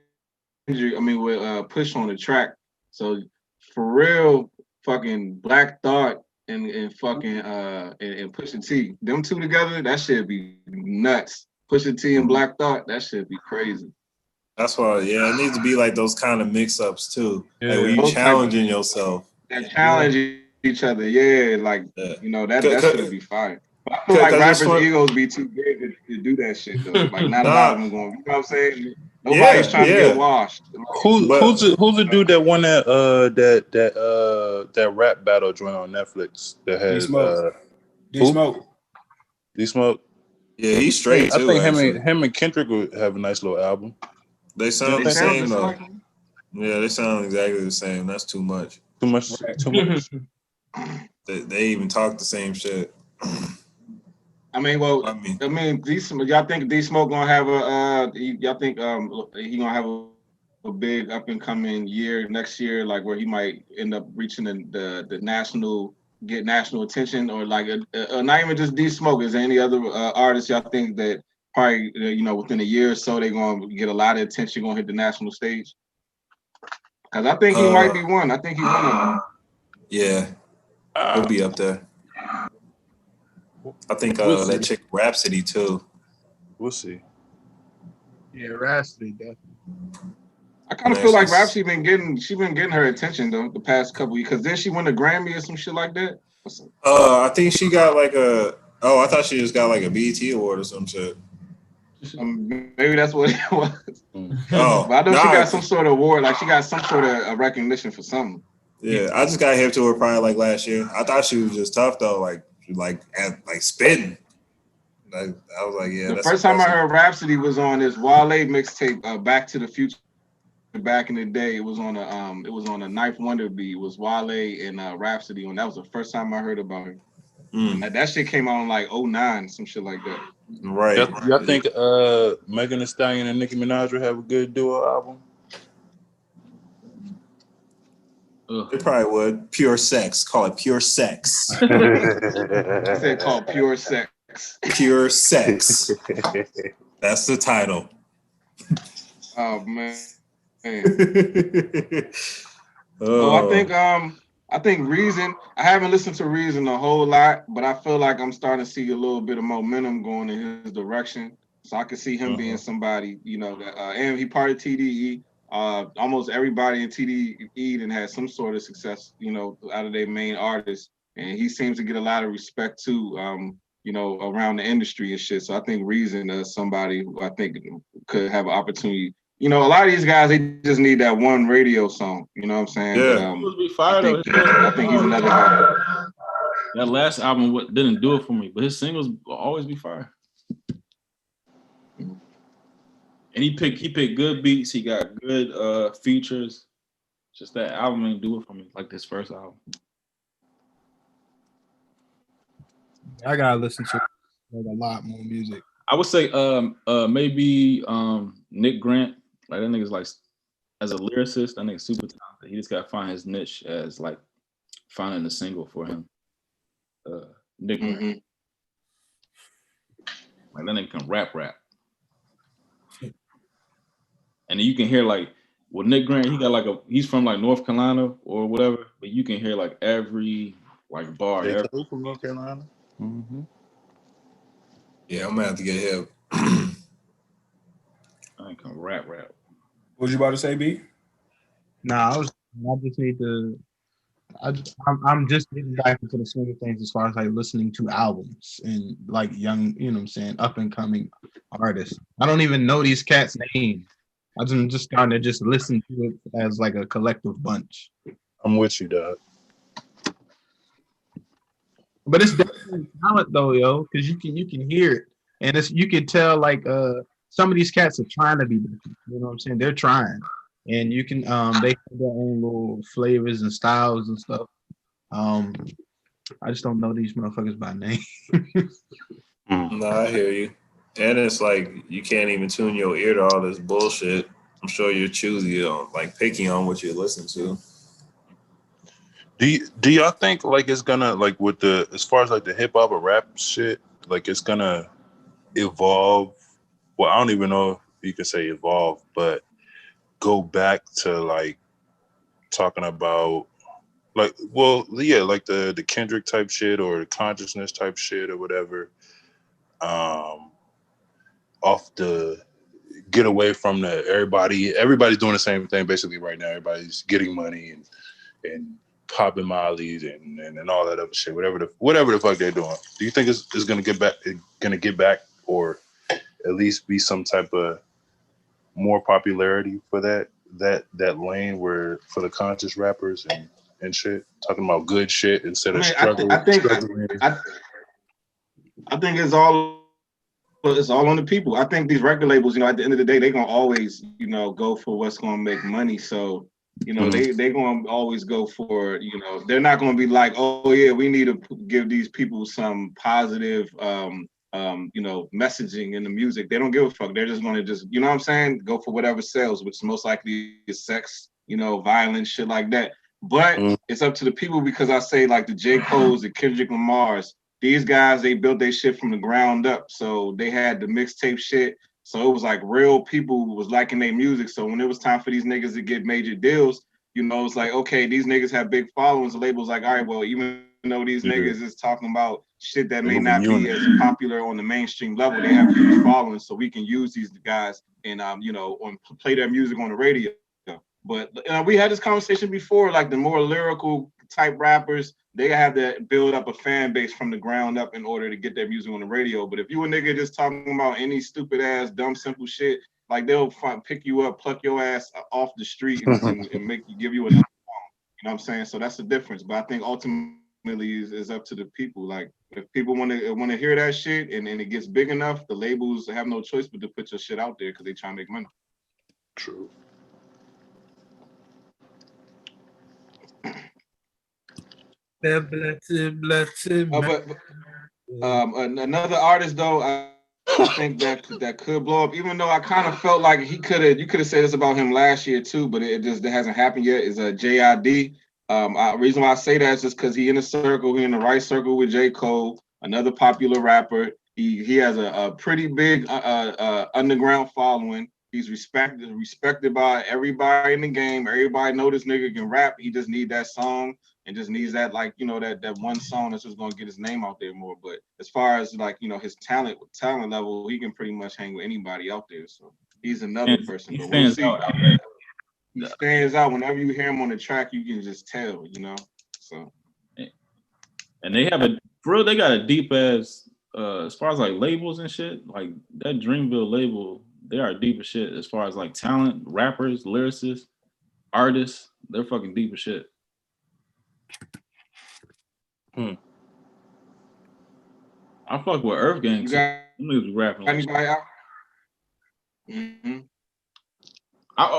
I mean with Push on the track. So for real, fucking Black Thought and fucking and Pusha T, them two together, that should be nuts. Pusha T and Black Thought, that should be crazy. That's why, it needs to be like those kind of mix-ups too. Yeah. Like where you challenging yourself. And challenge each other, that should be fire. I feel like rappers' egos be too big to do that shit though. Like not a lot of them going. You know what I'm saying? Nobody's trying to get washed. Who's the dude that won that rap battle joint on Netflix that has D-Smoke? Yeah, he's straight too. I think him and Kendrick would have a nice little album. They sound the same though. Yeah, they sound exactly the same. That's too much. Too much. They even talk the same shit. I mean, y'all think D-Smoke gonna have y'all think he gonna have a big up and coming year next year, like where he might end up reaching the national, get national attention, or like not even just D-Smoke. Is there any other artists y'all think that probably within a year or so they're gonna get a lot of attention, gonna hit the national stage? Because I think he might be one. I think he's one of them. Yeah, he'll be up there. I think that chick Rhapsody too. We'll see. Yeah, Rhapsody definitely. I kind of feel like Rhapsody been getting her attention though the past couple years, because then she won a Grammy or some shit like that. I think she got like I thought she just got like a BET award or some shit. Maybe that's what it was. But I know she got some sort of award, like she got some sort of recognition for something. Yeah, I just got hip to her probably like last year. I thought she was just tough though, like spitting. I was like, yeah. The first time I heard Rhapsody was on this Wale mixtape, Back to the Future. Back in the day, it was on a Ninth Wonder beat. It was Wale and Rhapsody, and that was the first time I heard about her. That shit came out in like 2009, some shit like that. Right. Y'all think Megan Thee Stallion and Nicki Minaj would have a good duo album? They probably would. Pure Sex. Call it Pure Sex. I said called Pure Sex. Pure Sex. That's the title. Oh man. I think Reason. I haven't listened to Reason a whole lot, but I feel like I'm starting to see a little bit of momentum going in his direction. So I could see him being somebody, you know, that and he part of TDE. Almost everybody in TDE and had some sort of success, you know, out of their main artists, and he seems to get a lot of respect too. You know, around the industry and shit. So I think Reason is somebody who I think could have an opportunity. You know, a lot of these guys, they just need that one radio song. You know what I'm saying? Yeah. But, I think he's another guy. That last album didn't do it for me, but his singles will always be fire. And he picked good beats. He got good features. Just that album ain't do it for me like this first album. I gotta listen to a lot more music. I would say maybe Nick Grant. Like that nigga's like as a lyricist, that nigga's super talented. He just gotta find his niche as like finding a single for him. Nick Grant. Like that nigga can rap. And you can hear like with Nick Grant, he got like he's from like North Carolina or whatever, but you can hear like every like bar. From North Carolina. Mm-hmm. Yeah, I'm gonna have to get him. I can rap. What was you about to say, B? Nah, I just need to. I'm just getting back into the swing of things as far as like listening to albums and like young, you know what I'm saying, up and coming artists. I don't even know these cats' names. I'm just starting to just listen to it as like a collective bunch. I'm with you, dog. But it's definitely talent though, yo, because you can hear it, and you can tell like some of these cats are trying to be different. You know what I'm saying? They're trying, and you can they have their own little flavors and styles and stuff. I just don't know these motherfuckers by name. No, I hear you. And it's like you can't even tune your ear to all this bullshit. I'm sure you're choosy on like picky on what you listen to. Do y'all think like it's gonna like with the as far as like the hip hop or rap shit, like it's gonna evolve? Well, I don't even know if you can say evolve, but go back to like talking about like like the Kendrick type shit or the consciousness type shit or whatever. Off the get away from the everybody's doing the same thing basically right now. Everybody's getting money and popping mollies and all that other shit. Whatever the fuck they're doing. Do you think it's gonna get back or at least be some type of more popularity for that lane where for the conscious rappers and shit, talking about good shit instead of struggling? I think it's all on the people. I think these record labels, you know, at the end of the day, they're gonna always, you know, go for what's gonna make money. So, you know, they're gonna always go for, you know, they're not gonna be like, oh yeah, we need to give these people some positive you know, messaging in the music. They don't give a fuck. They're just gonna you know what I'm saying, go for whatever sells, which most likely is sex, you know, violence, shit like that. But it's up to the people, because I say like the J. Cole's, the Kendrick Lamar's, these guys, they built their shit from the ground up. So they had the mixtape shit. So it was like real people was liking their music. So when it was time for these niggas to get major deals, you know, it's like, okay, these niggas have big followings. The label's like, all right, well, even though these niggas is talking about shit that may not be as popular on the mainstream level, they have huge followings, so we can use these guys and you know, play their music on the radio. But we had this conversation before, like the more lyrical type rappers, they have to build up a fan base from the ground up in order to get their music on the radio. But if you a nigga just talking about any stupid ass, dumb, simple shit, like they'll pick you up, pluck your ass off the street and give you another song. You know what I'm saying? So that's the difference. But I think ultimately is up to the people. Like if people want to hear that shit and it gets big enough, the labels have no choice but to put your shit out there because they try to make money. True. But another artist though, I think that could blow up. Even though I kind of felt like you could have said this about him last year too, but it hasn't happened yet. Is a JID. Reason why I say that is just because he in the right circle with J. Cole, another popular rapper. He has a pretty big underground following. He's respected by everybody in the game. Everybody know this nigga can rap. He just need that song and just needs that, like, that one song that's just gonna get his name out there more. But as far as like, his talent level, he can pretty much hang with anybody out there. So he's another person. But we'll see. He stands out. Whenever you hear him on the track, you can just tell, So and they got a deep ass as far as like labels and shit, like that Dreamville label, they are deep as shit as far as like talent, rappers, lyricists, artists. They're fucking deep as shit. I fuck with Earth Gang. You got rapping. Anybody out?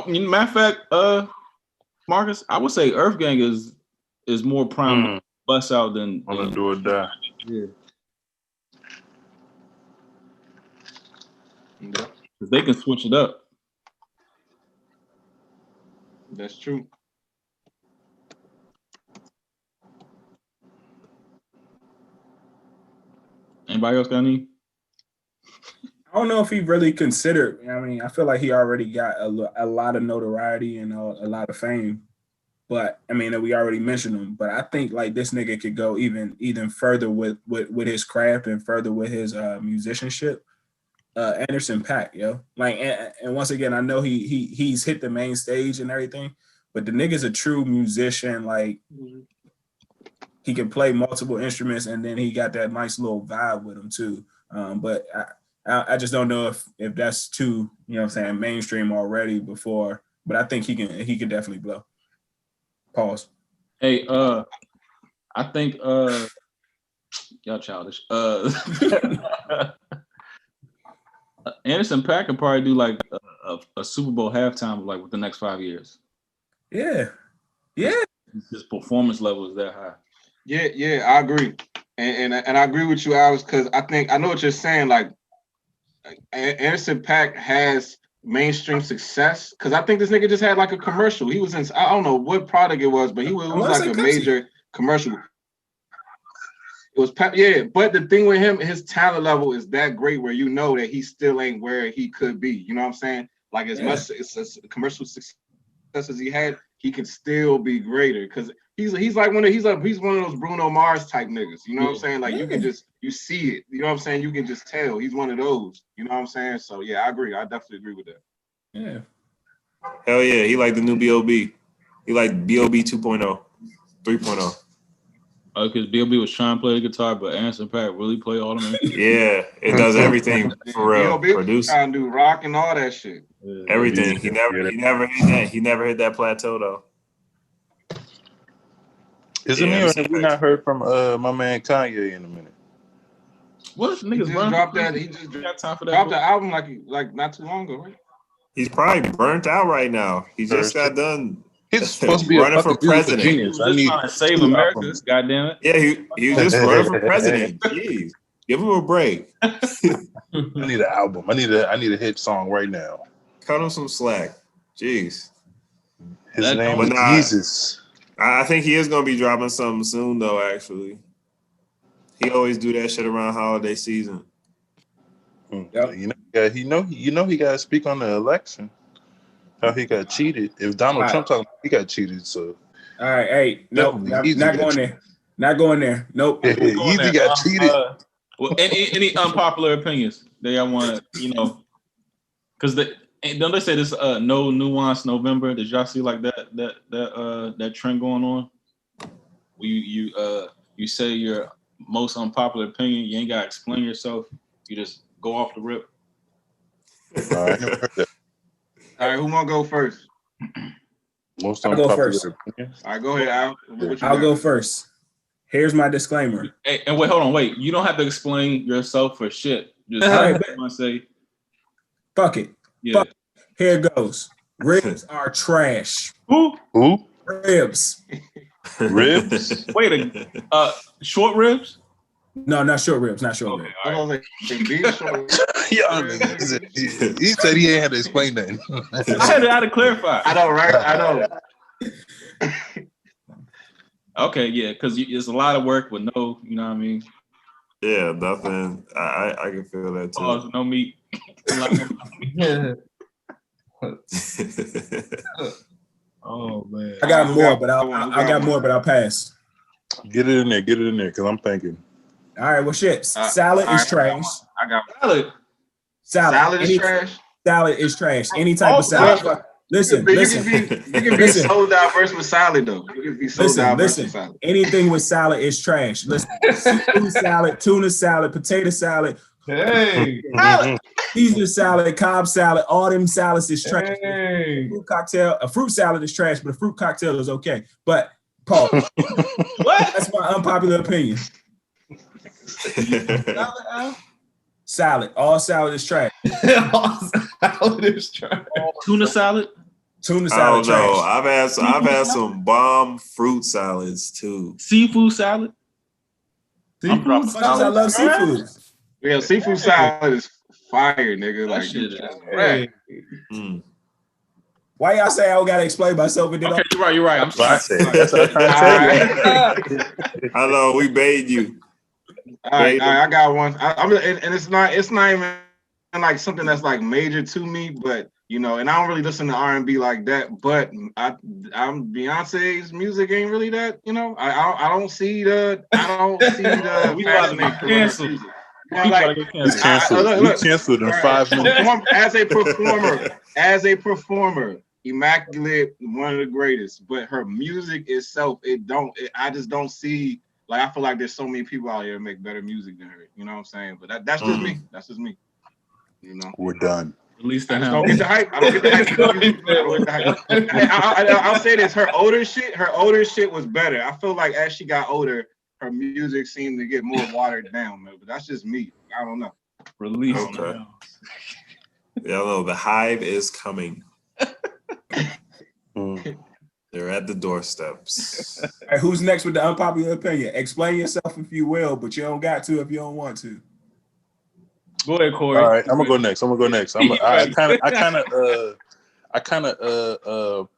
Matter of fact, Marcus, I would say Earth Gang is more prime bust out than Wanna do or die. Yeah. Because they can switch it up. That's true. Anybody else got any? I don't know if he really considered. I mean, I feel like he already got a lot of notoriety and a lot of fame. But I mean, we already mentioned him. But I think like this nigga could go even further with his craft and further with his musicianship. Anderson .Paak, yo. Like, and once again, I know he's hit the main stage and everything, but the nigga's a true musician. Like, he can play multiple instruments, and then he got that nice little vibe with him too. But I just don't know if that's too, mainstream already before. But I think he can definitely blow. Pause. Hey, I think y'all childish. Anderson .Paak could probably do like a Super Bowl halftime like with the next 5 years. Yeah. His performance level is that high. Yeah, I agree, and I agree with you, Alex, because I know what you're saying. Like, Anderson .Paak has mainstream success because I think this nigga just had like a commercial. He was in, I don't know what product it was, but it was like a major commercial. It was but the thing with him, his talent level is that great where that he still ain't where he could be. You know what I'm saying? Like as much as commercial success as he had, he can still be greater because he's one of those Bruno Mars type niggas. You know what I'm saying? Like you see it. You know what I'm saying? You can just tell he's one of those. You know what I'm saying? So yeah, I agree. I definitely agree with that. Yeah. Hell yeah, he like the new B.O.B. He like B.O.B. 2.0, 3.0. Because B.O.B. was trying to play the guitar, but Anderson .Paak really played all of them. Yeah, it does everything for real. B.O.B. was trying to do rock and all that shit. Everything. He never hit that. He never hit that plateau though. Isn't me or have we not heard from my man Kanye in a minute? What niggas he just dropped that? He just dropped the album like not too long ago, right? He's probably burnt out right now. He just got done. He's supposed to be running for president. Genius. I need to save America. Goddamn it! Yeah, he was just running for president. Jeez, give him a break. I need an album. I need a hit song right now. Cut him some slack. Jeez. His name is Jesus. I think he is gonna be dropping something soon, though. Actually, he always do that shit around holiday season. Yep. He got to speak on the election. How he got cheated. If Donald Trump talking, he got cheated. So, all right, hey, nope, not going there. Not going there. Nope. Yeezy got cheated. Well, any unpopular opinions that y'all want to, because don't they say this no nuance November? Did y'all see like that trend going on? You say your most unpopular opinion. You ain't gotta explain yourself. You just go off the rip. I never heard that. All right, who want to go first? I'll go first. All right, go ahead, Al. I'll go first. Here's my disclaimer. Hey, and hold on. You don't have to explain yourself for shit. Just want to say, fuck it. Yeah. Fuck it. Here it goes. Ribs are trash. Who? Ribs. Ribs? Wait, short ribs? No, not short ribs. Not short ribs. Right. He said he ain't had to explain nothing. I had to clarify. I know, right? I know. Okay, yeah, because it's a lot of work with no, you know what I mean? Yeah, nothing. I can feel that too. No meat. Oh man, I got more, but I'll pass. Get it in there, because I'm thinking. All right, well, shit. Salad is trash. I got salad. Salad is trash. Salad is trash. Any type of salad. Listen. You can be so diverse with salad, though. You can be so diverse with salad. Anything with salad is trash. Listen, seafood salad, tuna salad, potato salad, Caesar salad, Cobb salad, all them salads is trash. A fruit salad is trash, but a fruit cocktail is okay. But Paul, what? That's my unpopular opinion. Salad. All salad is trash. All salad is trash. Tuna salad. Tuna salad. I don't know. I've had some bomb fruit salads too. Seafood salad. Seafood salad. I love seafood. Yeah, seafood salad is fire, nigga. Like shit is right. Why y'all say I don't gotta explain myself? And okay, you're right. I'm sorry. That's what I'm trying to tell you. I know we bait you. All right, I got one. And it's not even like something that's like major to me, but you know, and I don't really listen to R&B like that. But I'm Beyonce's music ain't really that. You know, I don't see the we about to be canceled. He's canceled. We canceled in 5 minutes. As a performer, immaculate, one of the greatest. But her music itself, I just don't see. Like, I feel like there's so many people out here that make better music than her. You know what I'm saying? But that's just me. That's just me. You know, we're done. Release the I don't get the hype. I'll say this: her older shit was better. I feel like as she got older, her music seemed to get more watered down, man. But that's just me. I don't know. Release. Okay. Yeah, no, the hive is coming. They're at the doorsteps. All right, who's next with the unpopular opinion? Explain yourself if you will, but you don't got to if you don't want to. Go ahead, Corey. All right, I'm gonna go next. I kind of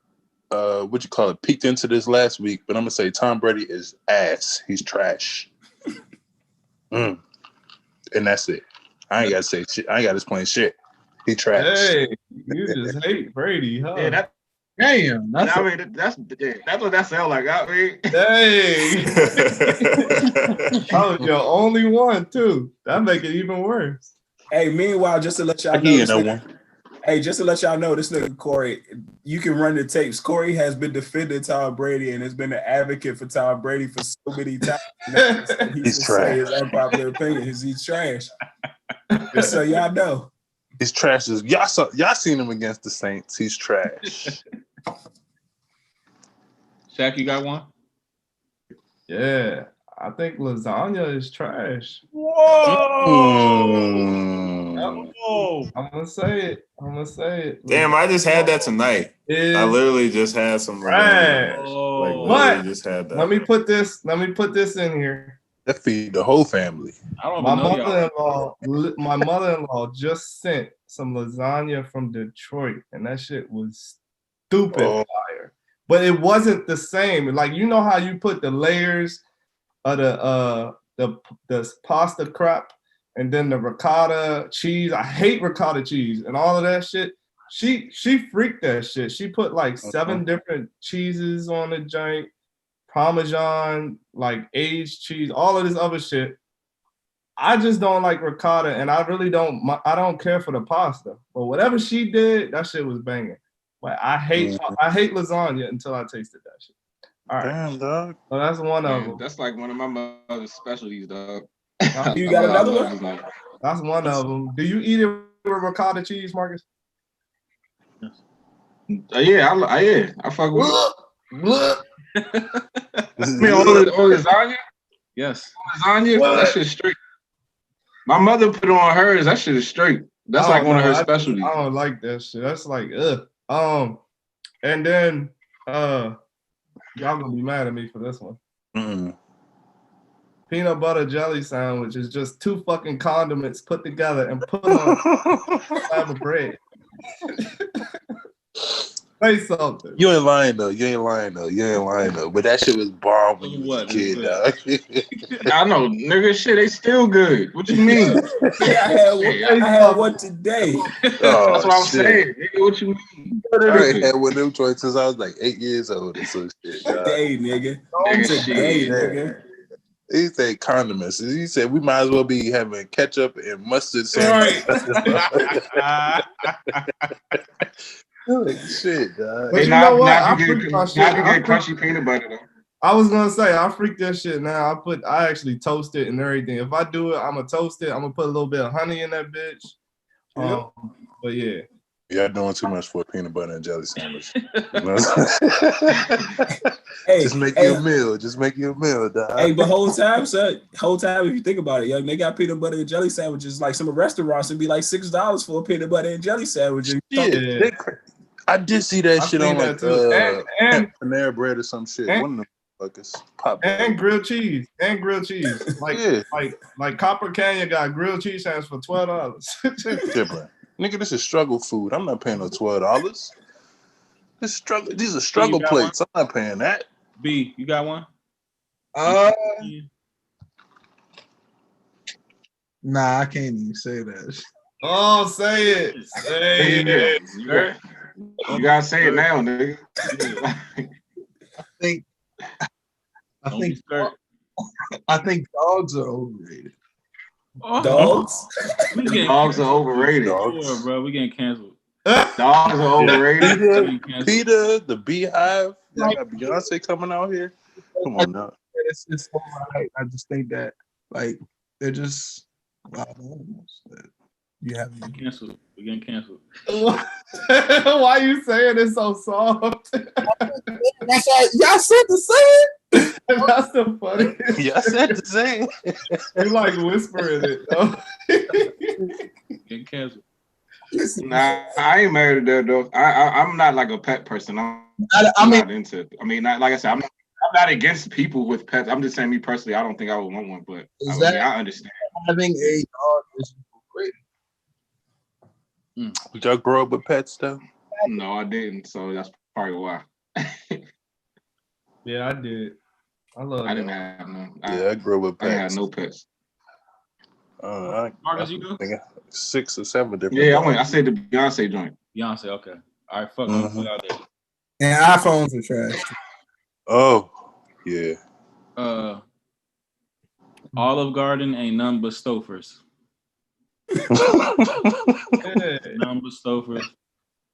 what you call it, peeked into this last week, but I'm gonna say Tom Brady is ass. He's trash. And that's it. I ain't gotta say shit. I ain't gotta explain shit. He trash. Hey, you just hate Brady, huh? Yeah, damn. That's what that sound like. I mean, dang. I was your only one too. That make it even worse. Hey, meanwhile, just to let y'all know, just to let y'all know, this nigga Corey, you can run the tapes. Corey has been defending Tom Brady and has been an advocate for Tom Brady for so many times. He's trash. His unpopular opinion is he's trash. Just so y'all know. He's trash. Y'all seen him against the Saints. He's trash. Shaq, you got one? Yeah. I think lasagna is trash. Whoa! I'm gonna say it. Damn, I just had that tonight. I literally just had some trash. Like, just had that. Let me put this in here. That feed the whole family. My mother-in-law just sent some lasagna from Detroit, and that shit was stupid fire. But it wasn't the same. Like, you know how you put the layers of the pasta crap and then the ricotta cheese. I hate ricotta cheese and all of that shit. She freaked that shit. She put like 7 different cheeses on the joint, Parmesan, like aged cheese, all of this other shit. I just don't like ricotta, and I don't care for the pasta. But whatever she did, that shit was banging. But I hate lasagna until I tasted that shit. All right. Damn, dog. So that's one of them. That's like one of my mother's specialties, dog. You got another one? That's one of them. Do you eat it with ricotta cheese, Marcus? Yeah, I fuck with it. On lasagna? Yes. Lasagna? That shit is straight. My mother put it on hers. That shit is straight. That's like one of her specialties. I don't like that shit. That's like, ugh. And then, y'all gonna be mad at me for this one. Peanut butter jelly sandwich is just 2 fucking condiments put together and put on a slab of bread. Say something. You ain't lying though. But that shit was bomb when you was a kid, dog. I know, nigga. Shit, they still good. What you mean? I had one today. That's what I'm saying. Nigga, what you mean? I ain't had one of them joints since I was like 8 years old or some shit. Today, nigga. Today, nigga. He said condiments. He said we might as well be having ketchup and mustard Right. Like, shit, dog. But you know what? I freaked my shit. Now you get crunchy peanut butter though. I was gonna say I freak that shit now. I actually toast it and everything. If I do it, I'm gonna toast it. I'm gonna put a little bit of honey in that bitch. But yeah. Y'all doing too much for a peanut butter and jelly sandwich. You know just make you a meal. Just make you a meal, dog. Hey, but whole time, if you think about it, yo, they got peanut butter and jelly sandwiches. Like some restaurants, it'd be like $6 for a peanut butter and jelly sandwich. Yeah. I did see that shit on like and Panera Bread or some shit. One of them fuckers pop and grilled cheese. Like Copper Canyon got grilled cheese sandwich for $12. Different. Nigga, this is struggle food. I'm not paying no $12. These are struggle plates. I'm not paying that. B, you got one? Nah, I can't even say that. Oh, say it. Say it. You gotta say it now, nigga. I think dogs are overrated. Dogs? Dogs are overrated. Sure, bro. We getting canceled. Dogs are overrated. Peter, the Beehive. Y'all got Beyonce coming out here. Come on now. It's alright. I just think that like they're just you have canceled. We're getting canceled. Why are you saying it so soft? That's y'all said the same. That's the funny. Y'all said the same. You like whispering it. Getting canceled. Nah, I ain't married to that though. I'm not like a pet person. I'm not into it. I mean, like I said, I'm not against people with pets. I'm just saying, me personally, I don't think I would want one, but I understand. Having a dog is great. Did y'all grow up with pets though? No, I didn't. So that's probably why. Yeah, I did. I didn't have none. I grew up with pets. I had no pets. Marcus, you do? 6 or 7 different. Yeah, I said the Beyonce joint. Beyonce, okay. All right, fuck put out there. And iPhones are trash. Oh, yeah. Olive Garden ain't none but Stofers. None but Stofers.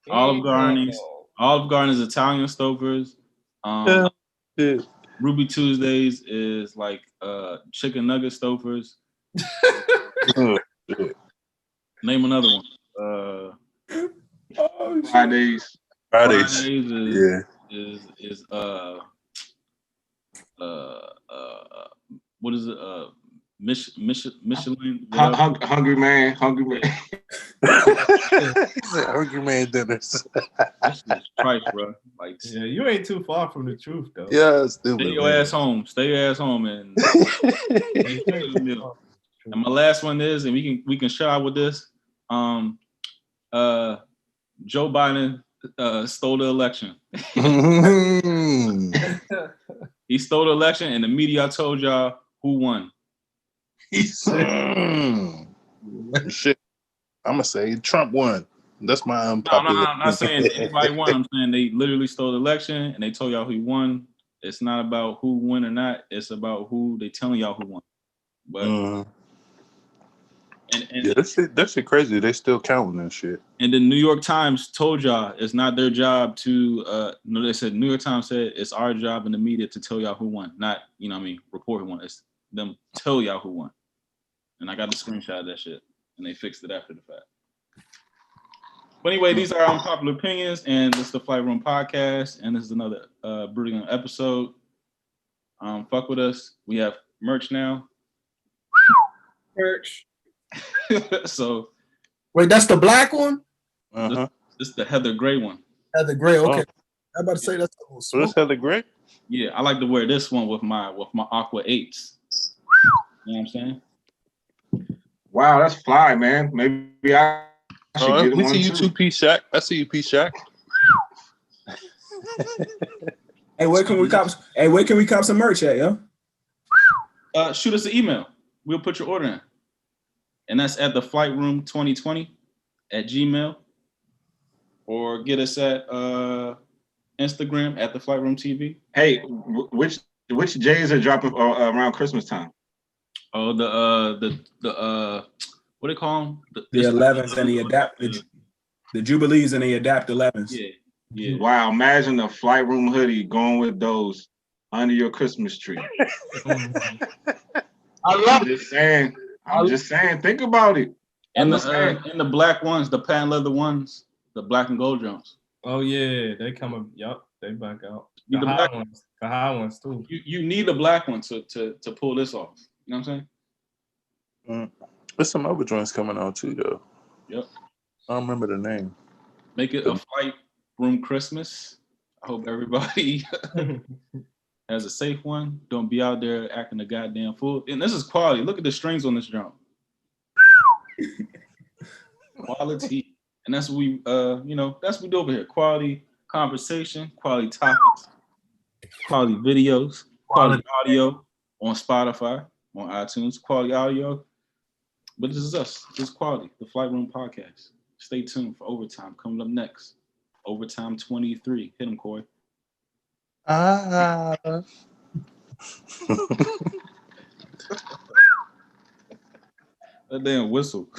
Olive Garden is Italian Stofers. Ruby Tuesdays is like chicken nugget Stofers. Name another one. Fridays is what is it? Michelin. Hungry man. Hungry man dinners. That's just price, bro. Like, yeah, you ain't too far from the truth though. Yeah, stupid. Stay your ass home. Stay your ass home, and and my last one is, and we can shut out with this. Joe Biden stole the election. He stole the election, and the media told y'all who won. Shit. I'm gonna say Trump won. That's my unpopular. No, I'm not saying anybody won. I'm saying they literally stole the election, and they told y'all who won. It's not about who won or not. It's about who they telling y'all who won. But yeah, that shit crazy. They still counting that shit. And the New York Times told y'all it's not their job to. No, they said New York Times said it's our job in the media to tell y'all who won, not report who won. It's them tell y'all who won. And I got the screenshot of that shit, and they fixed it after the fact. But anyway, these are our unpopular opinions, and this is the Flight Room Podcast, and this is another brilliant episode. Fuck with us. We have merch now. Merch. So, wait, that's the black one? This is the Heather Gray one. Heather Gray, okay. I'm about to say that's the so that's Heather Gray? Yeah, I like to wear this one with my Aqua 8s. You know what I'm saying? Wow, that's fly, man. Maybe I should get one see you too. P Shack. I see you, P Shack. Hey, where can we cop? Hey, where can we cop some merch at, yo? Shoot us an email. We'll put your order in, and that's at theflightroom2020@gmail, or get us at Instagram at theflightroomtv. Hey, which J's are dropping around Christmas time? Oh, the what do they call them? The 11s and the Jubilees and the Adapt 11s. Yeah. Wow, imagine a flight room hoodie going with those under your Christmas tree. I'm just saying. Think about it. And the black ones, the patent leather ones, the black and gold Jones. Oh yeah, they coming. Yup, they back out. The high ones too. You need a black one to pull this off. You know what I'm saying? There's some other joints coming out too, though. Yep. I don't remember the name. Make it a flight room Christmas. I hope everybody has a safe one. Don't be out there acting a goddamn fool. And this is quality. Look at the strings on this drum. Quality. And that's what we that's what we do over here. Quality conversation, quality topics, quality videos, quality audio on Spotify, on iTunes, quality audio. But this is us. This is quality. The Flight Room Podcast. Stay tuned for Overtime coming up next. Overtime 23. Hit him, Corey. That damn whistle.